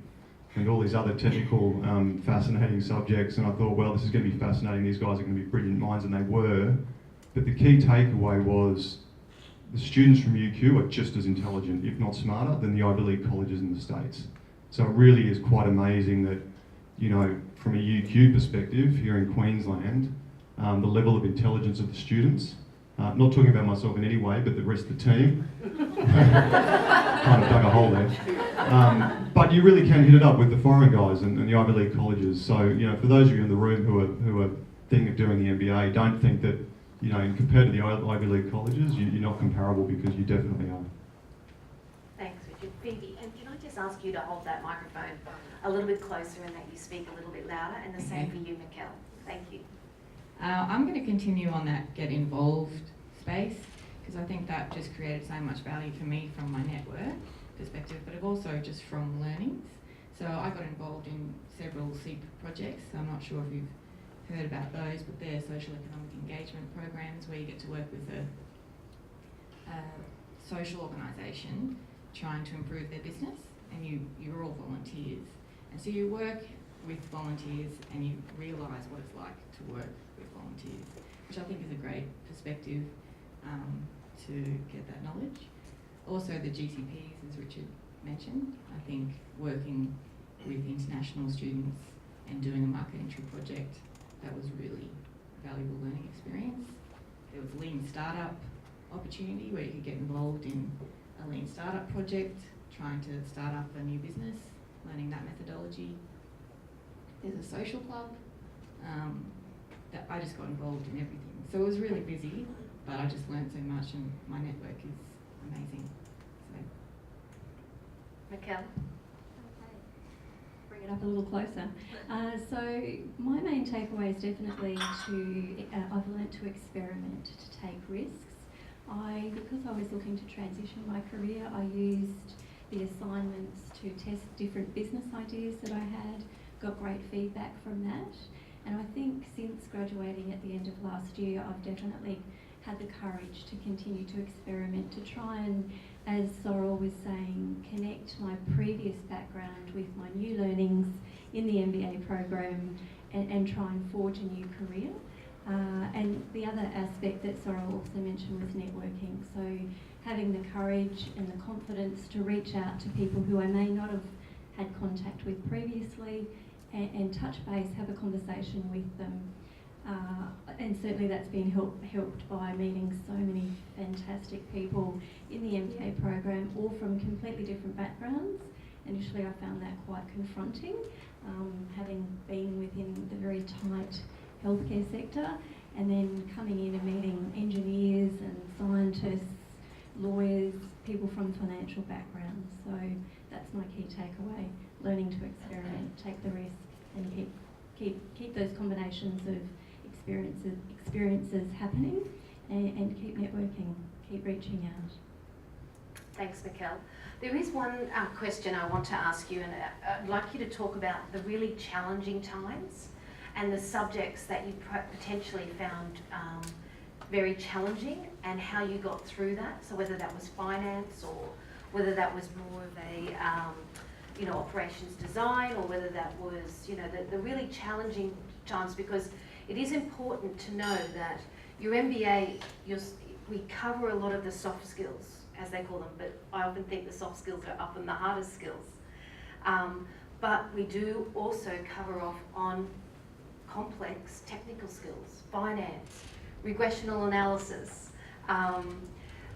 and all these other technical, fascinating subjects. And I thought, well, this is going to be fascinating. These guys are going to be brilliant minds, and they were. But the key takeaway was the students from UQ are just as intelligent, if not smarter, than the Ivy League colleges in the States. So it really is quite amazing that, you know, from a UQ perspective here in Queensland, the level of intelligence of the students, not talking about myself in any way, but the rest of the team, kind of dug a hole there. But you really can hit it up with the foreign guys and the Ivy League colleges. So, you know, for those of you in the room who are thinking of doing the MBA, don't think that, you know, compared to the Ivy League colleges, you're not comparable, because you definitely are. Thanks, Richard. Phoebe, and can I just ask you to hold that microphone a little bit closer and that you speak a little bit louder, and the same for you, Mikkel. Thank you. I'm going to continue on that get involved space, because I think that just created so much value for me from my network perspective, but also just from learnings. So I got involved in several SEEP projects. So I'm not sure if you've heard about those, but they're social economic engagement programs where you get to work with a social organisation trying to improve their business, and you're all volunteers. And so you work with volunteers and you realise what it's like to work with volunteers, which I think is a great perspective to get that knowledge. Also the GCPs, as Richard mentioned, I think working with international students and doing a market entry project, that was really a valuable learning experience. There was a lean startup opportunity where you could get involved in a lean startup project, trying to start up a new business, learning that methodology. There's a social club that I just got involved in everything. So it was really busy, but I just learned so much, and my network is amazing. So. Mikkel? Bring it up a little closer. So my main takeaway is definitely I've learned to experiment, to take risks. Because I was looking to transition my career, I used the assignments to test different business ideas that I had, got great feedback from that. And I think since graduating at the end of last year, I've definitely had the courage to continue to experiment, to try and, as Sorrel was saying, connect my previous background with my new learnings in the MBA program and try and forge a new career. And the other aspect that Sorrel also mentioned was networking. So having the courage and the confidence to reach out to people who I may not have had contact with previously and touch base, have a conversation with them. And certainly that's been helped by meeting so many fantastic people in the MBA program, all from completely different backgrounds. Initially I found that quite confronting, having been within the very tight healthcare sector, and then coming in and meeting engineers and scientists, lawyers, people from financial backgrounds. So that's my key takeaway: learning to experiment, take the risk, and keep those combinations of experiences happening, and keep networking, keep reaching out. Thanks, Mikkel. There is one question I want to ask you, and I'd like you to talk about the really challenging times and the subjects that you potentially found very challenging, and how you got through that. So whether that was finance, or whether that was more of a operations design, or whether that was the really challenging times, because it is important to know that your MBA, we cover a lot of the soft skills, as they call them, but I often think the soft skills are often the hardest skills. But we do also cover off on complex technical skills, finance, regressional analysis.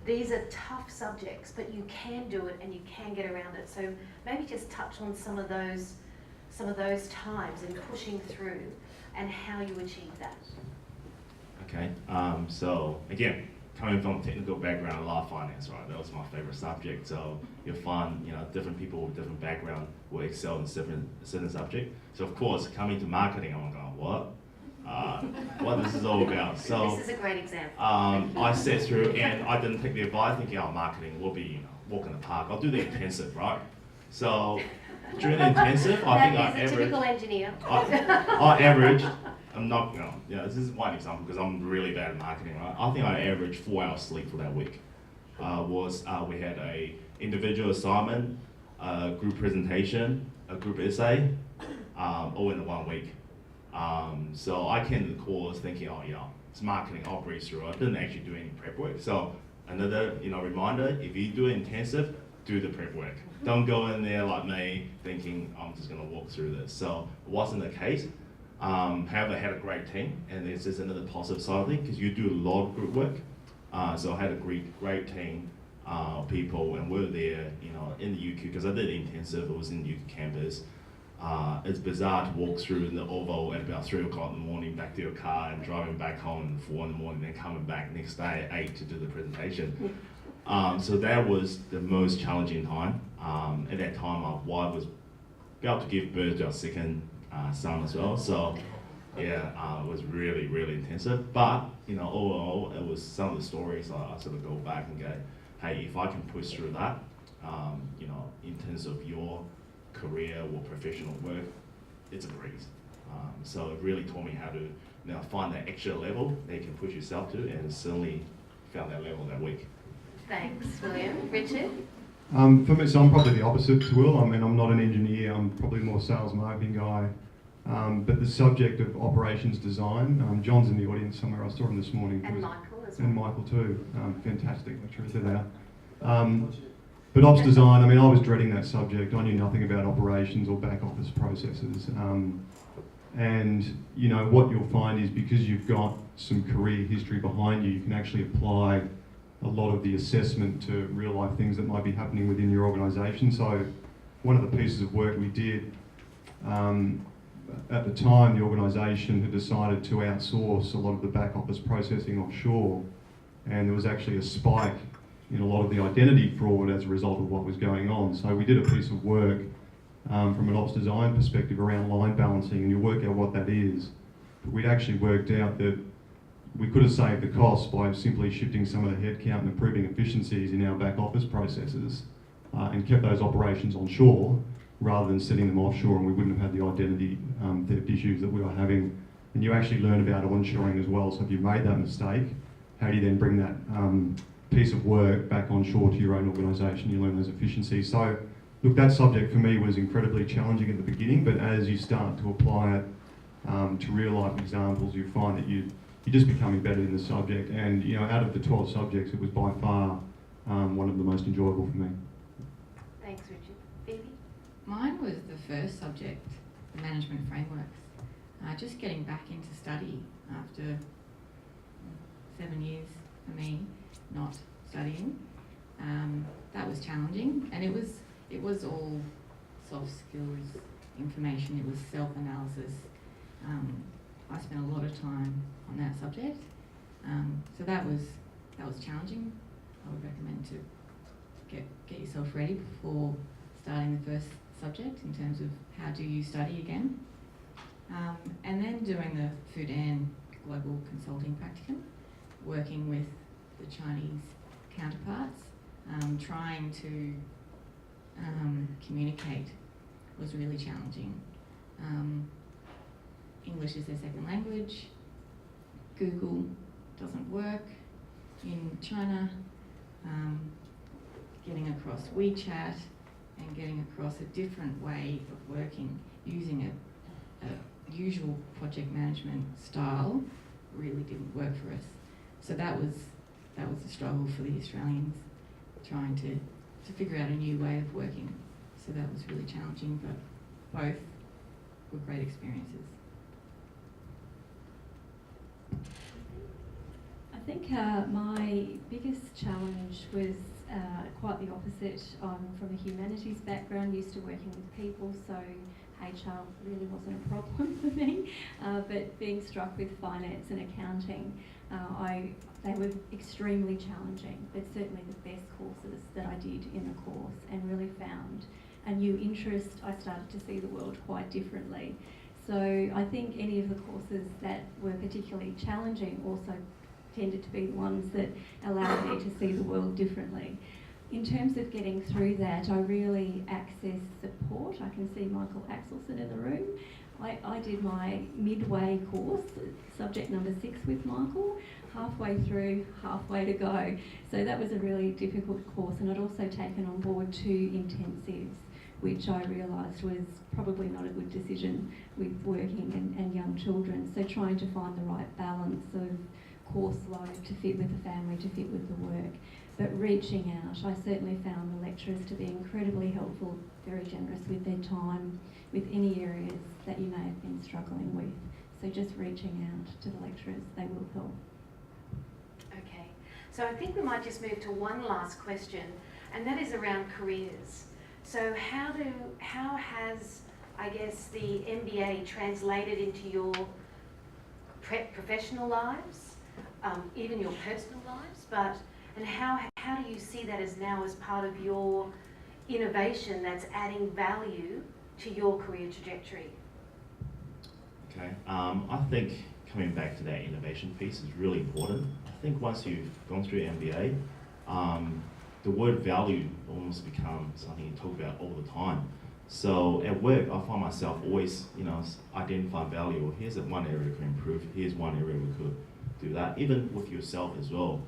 These are tough subjects, but you can do it and you can get around it. So maybe just touch on some of those times in pushing through and how you achieve that. Okay, so again, coming from a technical background, I love finance, right? That was my favorite subject. So you'll find, different people with different background will excel in a certain subject. So of course, coming to marketing, I'm going, what? What this is all about. So this is a great example. I sat through and I didn't take the advice thinking, marketing will be, walk in the park. I'll do the intensive, right? So during the intensive, I think I averaged. Typical engineer. I averaged. I'm not, this is one example because I'm really bad at marketing, right? I think I averaged 4 hours sleep for that week. We had a individual assignment, a group presentation, a group essay, all in the 1 week. So I came to the course thinking, it's marketing, I'll breeze through. I didn't actually do any prep work. So another, reminder, if you do intensive, do the prep work. Don't go in there like me thinking, I'm just gonna walk through this. So it wasn't the case. However, I had a great team, and there's just another positive side of it, because you do a lot of group work. So I had a great team of people, and we're there, in the UQ, because I did intensive, it was in the UQ campus. It's bizarre to walk through in the Oval at about 3 o'clock in the morning, back to your car, and driving back home at 4 in the morning, then coming back next day at 8 to do the presentation. So that was the most challenging time. At that time, my wife was about to give birth to our second son as well. So yeah, it was really, really intensive. But overall, it was some of the stories I sort of go back and go, hey, if I can push through that, in terms of your career or professional work, it's a breeze. So it really taught me how to find that extra level that you can push yourself to, and certainly found that level that week. Thanks, William. Richard? For me, so I'm probably the opposite to Will. I mean, I'm not an engineer, I'm probably more sales marketing guy. But the subject of operations design, John's in the audience somewhere, I saw him this morning. And Michael as well. And Michael too, fantastic lecturer there. But ops design, I mean, I was dreading that subject. I knew nothing about operations or back office processes. And what you'll find is, because you've got some career history behind you, you can actually apply a lot of the assessment to real life things that might be happening within your organisation. So one of the pieces of work we did, at the time the organisation had decided to outsource a lot of the back office processing offshore, and there was actually a spike in a lot of the identity fraud as a result of what was going on. So we did a piece of work from an ops design perspective around line balancing, and you work out what that is. But we'd actually worked out that we could have saved the cost by simply shifting some of the headcount and improving efficiencies in our back office processes, and kept those operations onshore rather than sending them offshore, and we wouldn't have had the identity theft issues that we were having. And you actually learn about onshoring as well. So if you've made that mistake, how do you then bring that piece of work back onshore to your own organisation? You learn those efficiencies. So look, that subject for me was incredibly challenging at the beginning, but as you start to apply it to real life examples, you find that you're just becoming better in the subject. And out of the 12 subjects, it was by far one of the most enjoyable for me. Thanks, Richard. Phoebe? Mine was the first subject, the management frameworks. Just getting back into study after 7 years for me, not studying. That was challenging, and it was all soft skills information. It was self-analysis. I spent a lot of time on that subject, so that was challenging. I would recommend to get yourself ready before starting the first subject in terms of how do you study again, and then doing the Fudan Global Consulting Practicum, working with the Chinese counterparts, trying to communicate was really challenging. English is their second language. Google doesn't work in China. Getting across WeChat and getting across a different way of working using a usual project management style really didn't work for us. So that was a struggle for the Australians. trying to figure out a new way of working. So that was really challenging, but both were great experiences. I think my biggest challenge was quite the opposite. I'm from a humanities background, used to working with people, so HR really wasn't a problem for me. But being struck with finance and accounting, they were extremely challenging, but certainly the best courses that I did in the course, and really found a new interest. I started to see the world quite differently. So I think any of the courses that were particularly challenging also tended to be the ones that allowed me to see the world differently. In terms of getting through that, I really accessed support. I can see Michael Axelson in the room. I did my midway course, subject number 6 with Michael, halfway through, halfway to go. So that was a really difficult course, and I'd also taken on board 2 intensives, which I realised was probably not a good decision with working and young children. So trying to find the right balance of course load to fit with the family, to fit with the work. But reaching out, I certainly found the lecturers to be incredibly helpful, very generous with their time, with any areas that you may have been struggling with. So just reaching out to the lecturers, they will help. Okay, so I think we might just move to one last question, and that is around careers. So how has, I guess, the MBA translated into your professional lives, even your personal lives, and how do you see that as now as part of your innovation that's adding value to your career trajectory? Okay, I think coming back to that innovation piece is really important. I think once you've gone through MBA, the word value almost becomes something you talk about all the time. So at work, I find myself always, identifying value. Well, here's one area we could improve. Here's one area we could do that. Even with yourself as well.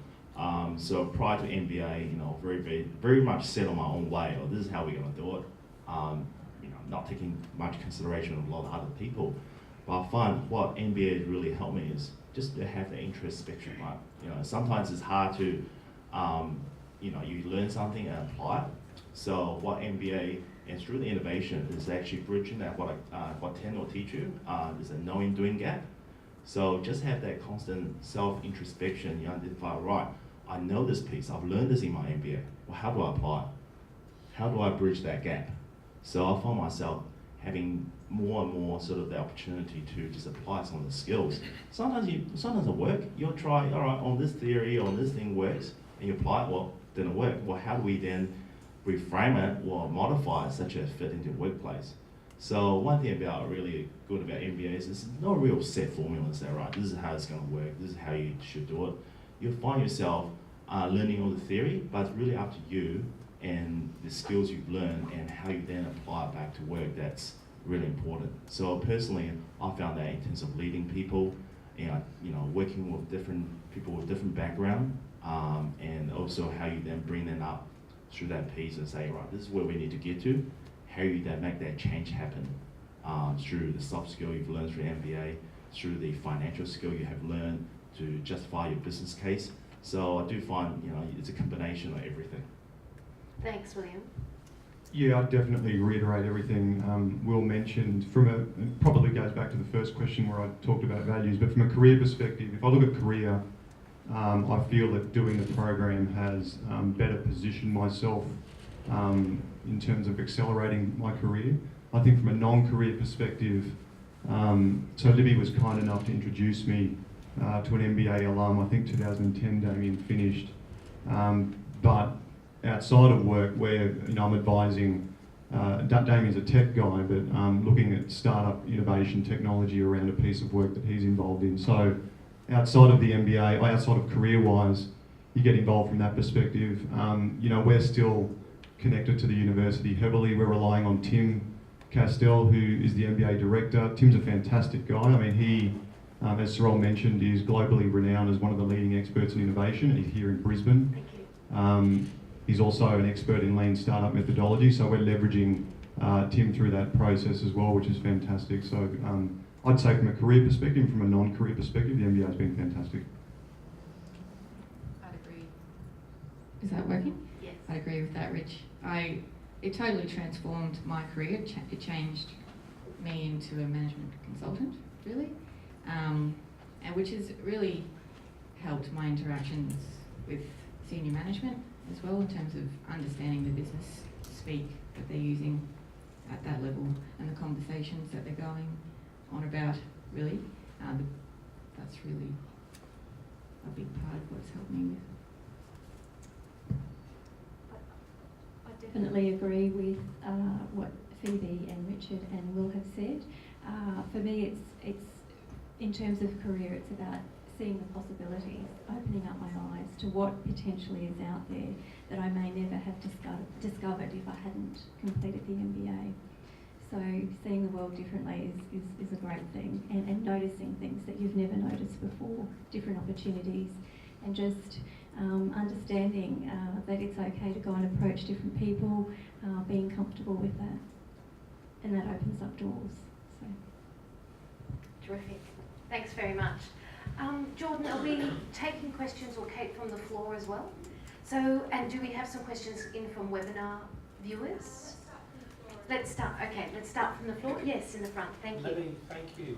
So prior to MBA, very much set on my own way. Or this is how we're going to do it. Not taking much consideration of a lot of other people. But I find what MBA has really helped me is just to have the introspection, right? Sometimes it's hard to, you learn something and apply it. So what MBA and through the innovation is actually bridging that what Ten will teach you. There's a knowing doing gap. So just have that constant self-introspection. You identify, right, I know this piece, I've learned this in my MBA. Well, how do I apply it? How do I bridge that gap? So I find myself having more and more sort of the opportunity to just apply some of the skills. Sometimes it works. You'll try, all right, on this theory, on this thing works, and you apply it, well, didn't work. Well, how do we then reframe it or modify it such as fit into the workplace? So one thing really good about MBA is there's no real set formula to say, right, this is how it's going to work, this is how you should do it. You'll find yourself learning all the theory, but it's really up to you and the skills you've learned and how you then apply it back to work. That's really important. So personally, I found that in terms of leading people, working with different people with different background, and also how you then bring them up through that piece and say, right, this is where we need to get to. How you then make that change happen through the soft skill you've learned through MBA, through the financial skill you have learned to justify your business case. So I do find, it's a combination of everything. Thanks, William. Yeah, I definitely reiterate everything Will mentioned. It probably goes back to the first question where I talked about values, but from a career perspective, if I look at career, I feel that doing the program has better positioned myself in terms of accelerating my career. I think from a non-career perspective, so Libby was kind enough to introduce me to an MBA alum. I think 2010 Damien finished. But outside of work, where I'm advising, Damien's a tech guy, but looking at startup innovation technology around a piece of work that he's involved in. So outside of the MBA, outside of career-wise, you get involved from that perspective. We're still connected to the university heavily. We're relying on Tim Castell, who is the MBA director. Tim's a fantastic guy. I mean, he, as Sorrel mentioned, is globally renowned as one of the leading experts in innovation. He's here in Brisbane. Thank you. He's also an expert in lean startup methodology, so we're leveraging Tim through that process as well, which is fantastic. So I'd say from a career perspective, from a non-career perspective, the MBA has been fantastic. I'd agree. Is that working? Yes. I agree with that, Rich. It totally transformed my career. It changed me into a management consultant, really, and which has really helped my interactions with senior management as well in terms of understanding the business speak that they're using at that level and the conversations that they're going on about, really. That's really a big part of what's helped me with. I definitely agree with what Phoebe and Richard and Will have said. For me, it's in terms of career, it's about seeing the possibilities, opening up my eyes to what potentially is out there that I may never have discovered if I hadn't completed the MBA. So seeing the world differently is a great thing, and noticing things that you've never noticed before, different opportunities, and just understanding that it's okay to go and approach different people, being comfortable with that, and that opens up doors. So. Terrific. Thanks very much. Jordan, are we taking questions, or Kate, from the floor as well? So, and do we have some questions in from webinar viewers? Let's start. Okay, let's start from the floor. Yes, in the front. Thank you. Libby, thank you.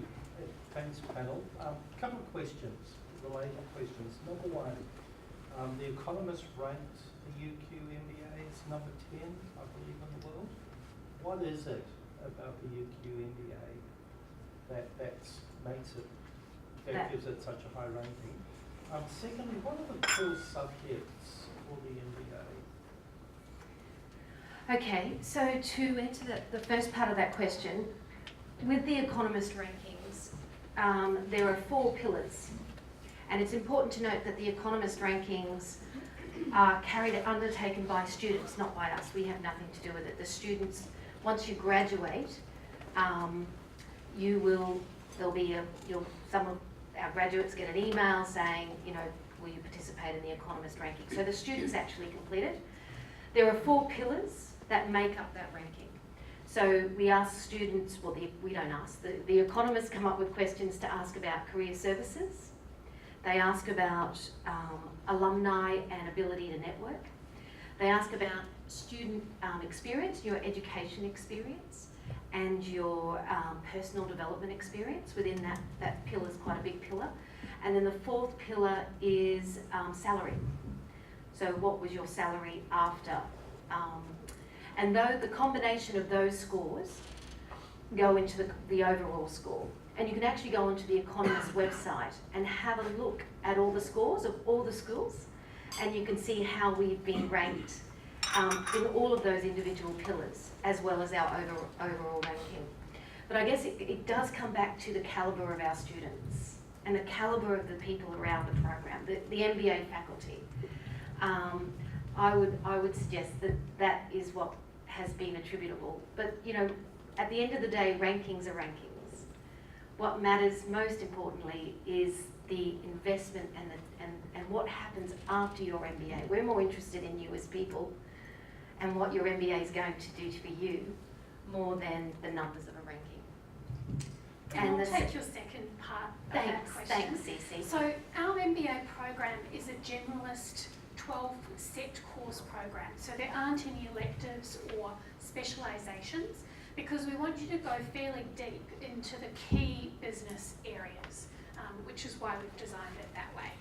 Thanks, panel. A couple of questions, related questions. Number one, The Economist ranked the UQ MBA as number 10, I believe, in the world. What is it about the UQ MBA that gives it such a high ranking? Secondly, what are the core subjects for the MBA? Okay, so to answer the first part of that question, with the Economist rankings, there are 4 pillars. And it's important to note that the Economist rankings are undertaken by students, not by us. We have nothing to do with it. The students, once you graduate, some of our graduates get an email saying, will you participate in the Economist ranking? So the students actually complete it. There are 4 pillars that make up that ranking. So we ask students, we don't ask, the economists come up with questions to ask about career services. They ask about alumni and ability to network. They ask about student experience, your education experience, and your personal development experience. Within that pillar is quite a big pillar. And then the 4th pillar is salary. So what was your salary after? And though the combination of those scores go into the overall score. And you can actually go onto the Economist website and have a look at all the scores of all the schools, and you can see how we've been ranked in all of those individual pillars, as well as our overall ranking. But I guess it does come back to the calibre of our students and the calibre of the people around the program, the MBA faculty. I would suggest that is what has been attributable. But at the end of the day, rankings are rankings. What matters most importantly is the investment and what happens after your MBA. We're more interested in you as people and what your MBA is going to do for you more than the numbers of a ranking. And I'll take your second part of that question. Thanks, Cece. So our MBA program is a generalist 12-set course program. So there aren't any electives or specialisations, because we want you to go fairly deep into the key business areas, which is why we've designed it that way.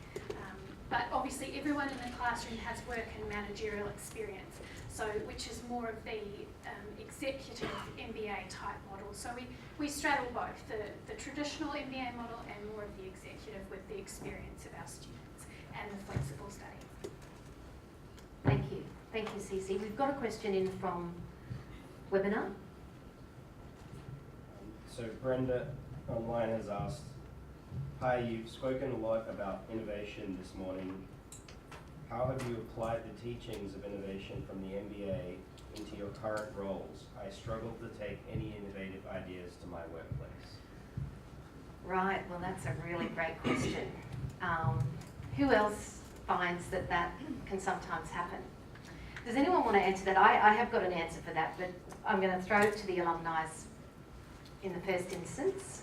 But obviously everyone in the classroom has work and managerial experience, so which is more of the executive MBA type model. So we straddle both, the traditional MBA model and more of the executive with the experience of our students and the flexible study. Thank you. Thank you, Cece. We've got a question in from webinar. So Brenda online has asked, hi, you've spoken a lot about innovation this morning. How have you applied the teachings of innovation from the MBA into your current roles? I struggle to take any innovative ideas to my workplace. Right, well that's a really great question. Who else finds that can sometimes happen? Does anyone want to answer that? I have got an answer for that, but I'm going to throw it to the alumni in the first instance.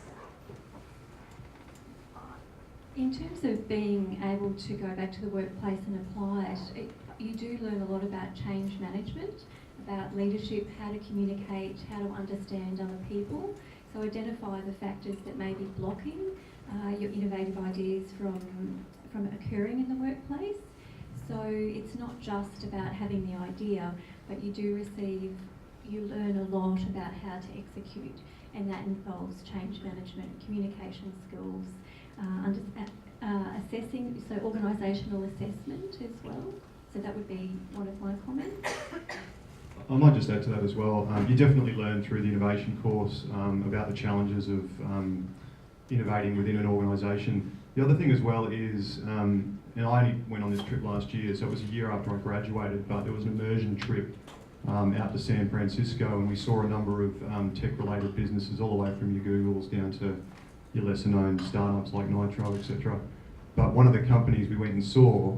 In terms of being able to go back to the workplace and apply it, you do learn a lot about change management, about leadership, how to communicate, how to understand other people. So identify the factors that may be blocking your innovative ideas from occurring in the workplace. So it's not just about having the idea, but you learn a lot about how to execute, and that involves change management, communication skills, assessing, so organisational assessment as well. So that would be one of my comments. I might just add to that as well. You definitely learn through the innovation course about the challenges of innovating within an organisation. The other thing as well is, and I only went on this trip last year, so it was a year after I graduated, but it was an immersion trip out to San Francisco, and we saw a number of tech-related businesses, all the way from your Googles down to your lesser-known startups like Nitro, etc. But one of the companies we went and saw,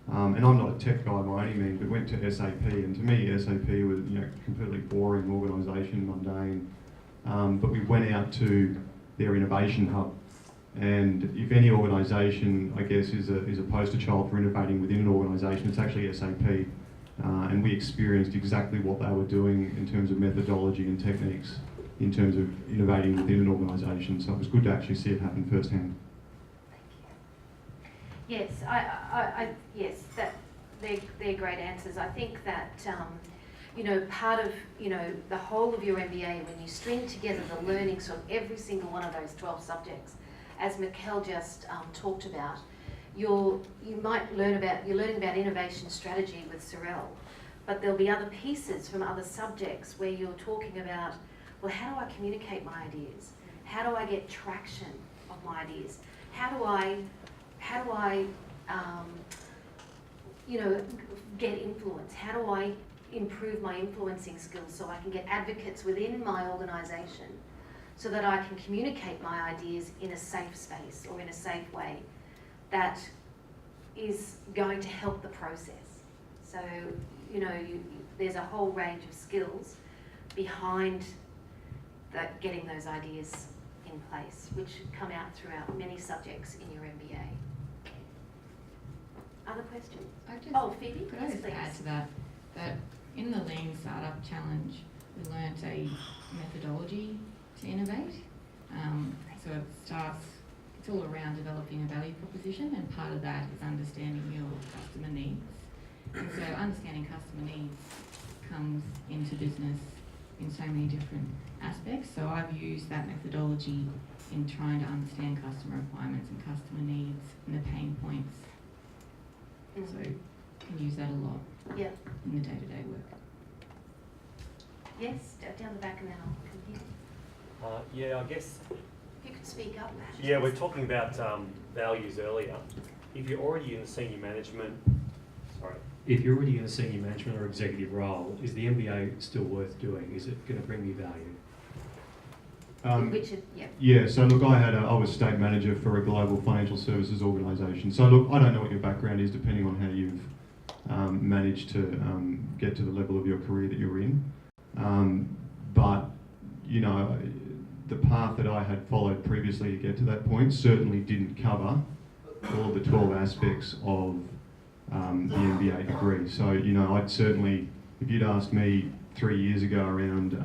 and I'm not a tech guy by any means, but went to SAP, and to me SAP was, you know, completely boring organisation, mundane. But we went out to their innovation hub, and if any organisation, I guess, is a poster child for innovating within an organisation, it's actually SAP. And we experienced exactly what they were doing in terms of methodology and techniques, in terms of innovating within an organisation. So it was good to actually see it happen firsthand. Yes, yes, they're great answers. I think that you know, part of, you know, the whole of your MBA, when you string together the learnings from every single one of those 12 subjects, as Mikkel just talked about, you're learning about innovation strategy with Sorel, but there'll be other pieces from other subjects where you're talking about, well, how do I communicate my ideas? How do I get traction of my ideas? How do I you know, get influence? How do I improve my influencing skills so I can get advocates within my organisation so that I can communicate my ideas in a safe space or in a safe way that is going to help the process. So, you know, there's a whole range of skills behind getting those ideas in place, which come out throughout many subjects in your MBA. Other questions? Phoebe, could I just add to that in the Lean Startup Challenge, we learnt a methodology to innovate. So it starts, it's all around developing a value proposition, and part of that is understanding your customer needs. And so understanding customer needs comes into business in so many different aspects. So I've used that methodology in trying to understand customer requirements and customer needs and the pain points. So can use that a lot in the day-to-day work. Yes, down the back and then I'll come here. Yeah, I guess. If you could speak up. Yeah, we're talking about values earlier. If you're already in the senior management, or executive role, is the MBA still worth doing? Is it going to bring me value? Yeah, so look, I was state manager for a global financial services organisation. So look, I don't know what your background is, depending on how you've managed to get to the level of your career that you're in. But, you know, the path that I had followed previously to get to that point certainly didn't cover all of the 12 aspects of the MBA degree. So, you know, I'd certainly, if you'd asked me 3 years ago around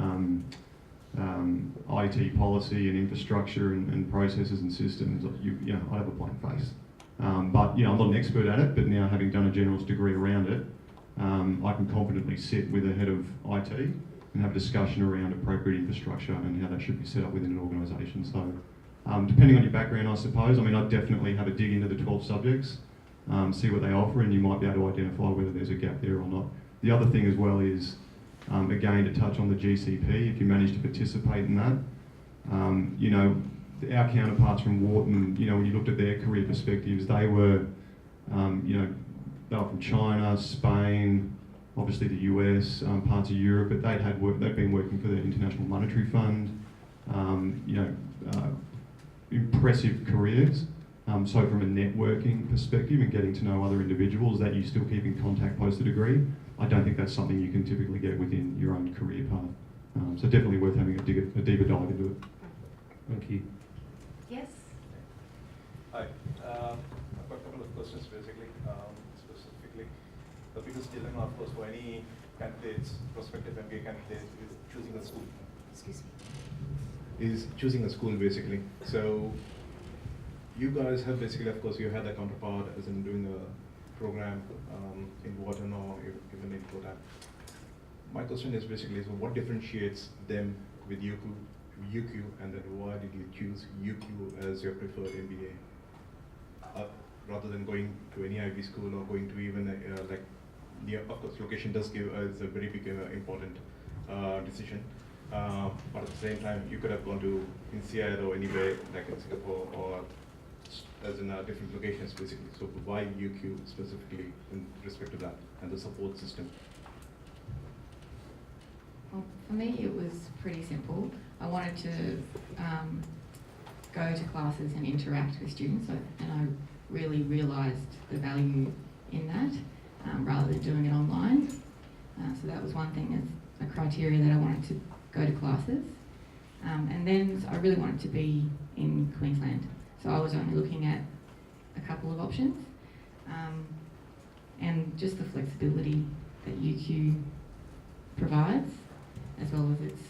IT policy and infrastructure and processes and systems, you know, I'd have a blank face. But, you know, I'm not an expert at it, but now having done a generalist degree around it, I can confidently sit with a head of IT and have a discussion around appropriate infrastructure and how that should be set up within an organisation. So, depending on your background, I suppose, I mean, I'd definitely have a dig into the 12 subjects, see what they offer, and you might be able to identify whether there's a gap there or not. The other thing as well is, again, to touch on the GCP, if you manage to participate in that, you know, our counterparts from Wharton, you know, when you looked at their career perspectives, they were, you know, they were from China, Spain, obviously the US, parts of Europe, but they'd been working for the International Monetary Fund, you know, impressive careers. So from a networking perspective and getting to know other individuals that you still keep in contact post the degree, I don't think that's something you can typically get within your own career path. So definitely worth having a deeper dive into it. Thank you. Yes? Hi. I've got a couple of questions basically, specifically. the biggest dilemma, of course, for any candidates, prospective MBA candidates, is choosing a school. Excuse me. Is choosing a school, basically. So you guys have basically, of course, you had a counterpart as in doing a program in Wharton or even in Kodak. My question is basically, so what differentiates them with UQ, and then why did you choose UQ as your preferred MBA? Rather than going to any Ivy school or going to even of course, location does give is a very big important decision. But at the same time, you could have gone to INSEAD or anywhere like in Singapore or as in different locations basically. So why UQ specifically in respect to that and the support system? Well, for me, it was pretty simple. I wanted to go to classes and interact with students, and I really realised the value in that rather than doing it online. So that was one thing as a criteria that I wanted to go to classes. And then I really wanted to be in Queensland. So I was only looking at a couple of options. And just the flexibility that UQ provides, as well as its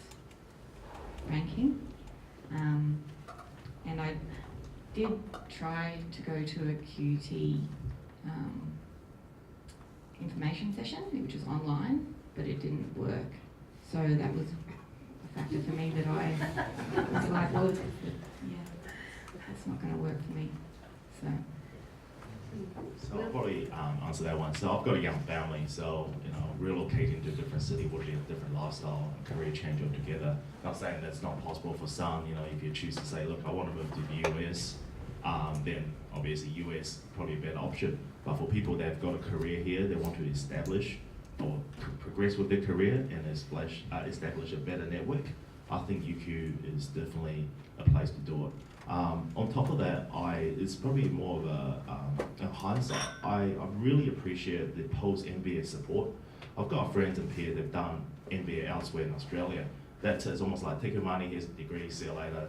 ranking. And I did try to go to a QT information session, which was online, but it didn't work. So that was a factor for me that I was like, well, yeah, that's not going to work for me. So I'll probably answer that one. So I've got a young family, so relocating to a different city would be a different lifestyle and career change altogether. Not saying that's not possible for some. If you choose to say, look, I want to move to the US, then obviously US probably a better option. But for people that have got a career here, they want to establish or progress with their career and establish a better network, I think UQ is definitely a place to do it. On top of that, it's probably more of a hindsight. I really appreciate the post-MBA support. I've got friends and peers that have done MBA elsewhere in Australia. That's almost like, take your money, here's a degree, see you later.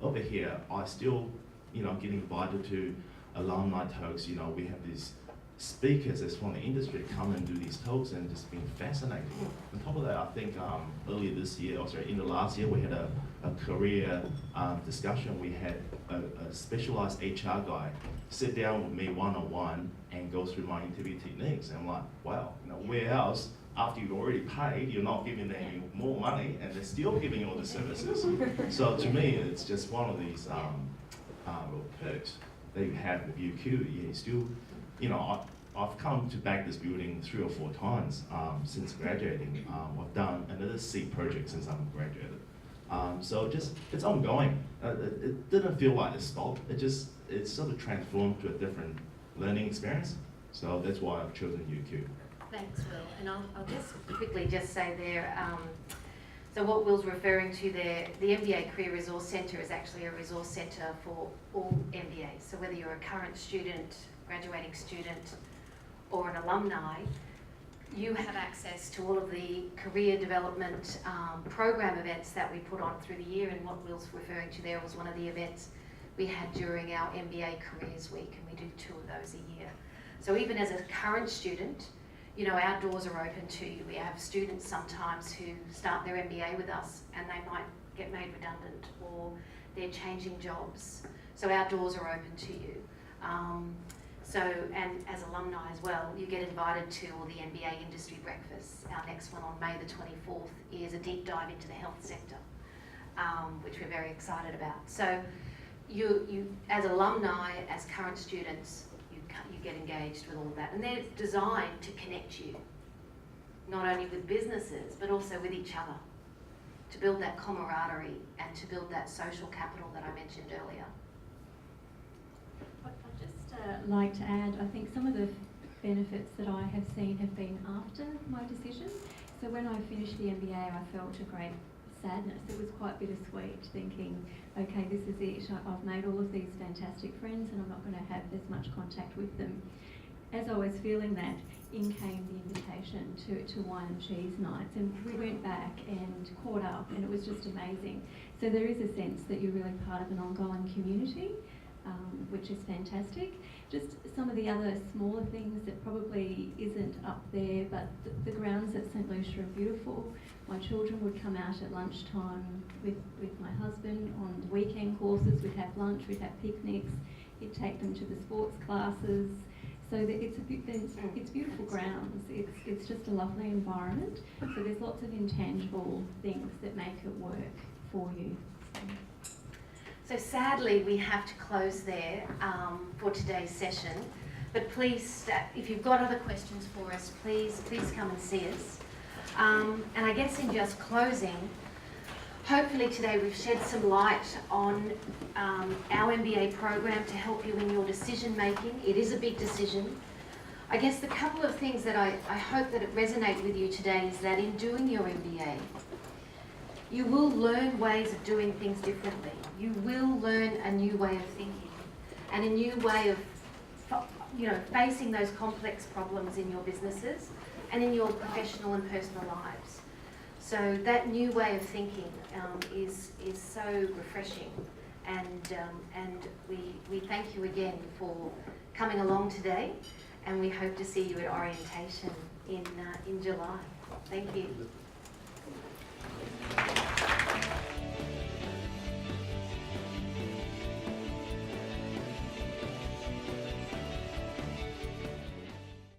Over here, I still, get invited to alumni talks. We have these speakers that's from the industry come and do these talks, and just been fascinating. On top of that, I think earlier this year, in the last year, we had a career discussion. We had a specialized HR guy sit down with me one-on-one and go through my interview techniques. And I'm like, wow, where else, after you've already paid, you're not giving them any more money, and they're still giving you all the services. So to me, it's just one of these little perks that you have with UQ. You still, I've come to back this building 3 or 4 times since graduating. I've done another C project since I'm graduated. So it's ongoing. It didn't feel like it stopped. It sort of transformed to a different learning experience. So that's why I've chosen UQ. Thanks, Will. And I'll just quickly say there, so what Will's referring to there, the MBA Career Resource Centre is actually a resource centre for all MBAs. So whether you're a current student, graduating student, or an alumni, you have access to all of the career development program events that we put on through the year. And what Will's referring to there was one of the events we had during our MBA Careers Week, and we do 2 of those a year. So even as a current student, our doors are open to you. We have students sometimes who start their MBA with us and they might get made redundant or they're changing jobs. So our doors are open to you. And as alumni as well, you get invited to all the MBA industry breakfasts. Our next one on May the 24th is a deep dive into the health sector, which we're very excited about. So you as alumni, as current students, you get engaged with all of that. And they're designed to connect you, not only with businesses, but also with each other, to build that camaraderie and to build that social capital that I mentioned earlier. I'd just like to add, I think some of the benefits that I have seen have been after my decision. So when I finished the MBA, I felt a great sadness. It was quite bittersweet, thinking, okay, this is it. I've made all of these fantastic friends and I'm not going to have as much contact with them. As I was feeling that, in came the invitation to wine and cheese nights, and we went back and caught up, and it was just amazing. So there is a sense that you're really part of an ongoing community, which is fantastic. Just some of the other smaller things that probably isn't up there, but the grounds at St Lucia are beautiful. My children would come out at lunchtime with my husband on the weekend courses. We'd have lunch, we'd have picnics, he'd take them to the sports classes. So that it's beautiful grounds. It's just a lovely environment. So there's lots of intangible things that make it work for you. So sadly, we have to close there for today's session. But please, if you've got other questions for us, please come and see us. And I guess in just closing, hopefully today we've shed some light on our MBA program to help you in your decision making. It is a big decision. I guess the couple of things that I hope that it resonates with you today is that in doing your MBA, you will learn ways of doing things differently. You will learn a new way of thinking and a new way of facing those complex problems in your businesses and in your professional and personal lives. So that new way of thinking is so refreshing, and we thank you again for coming along today, and we hope to see you at orientation in July. Thank you.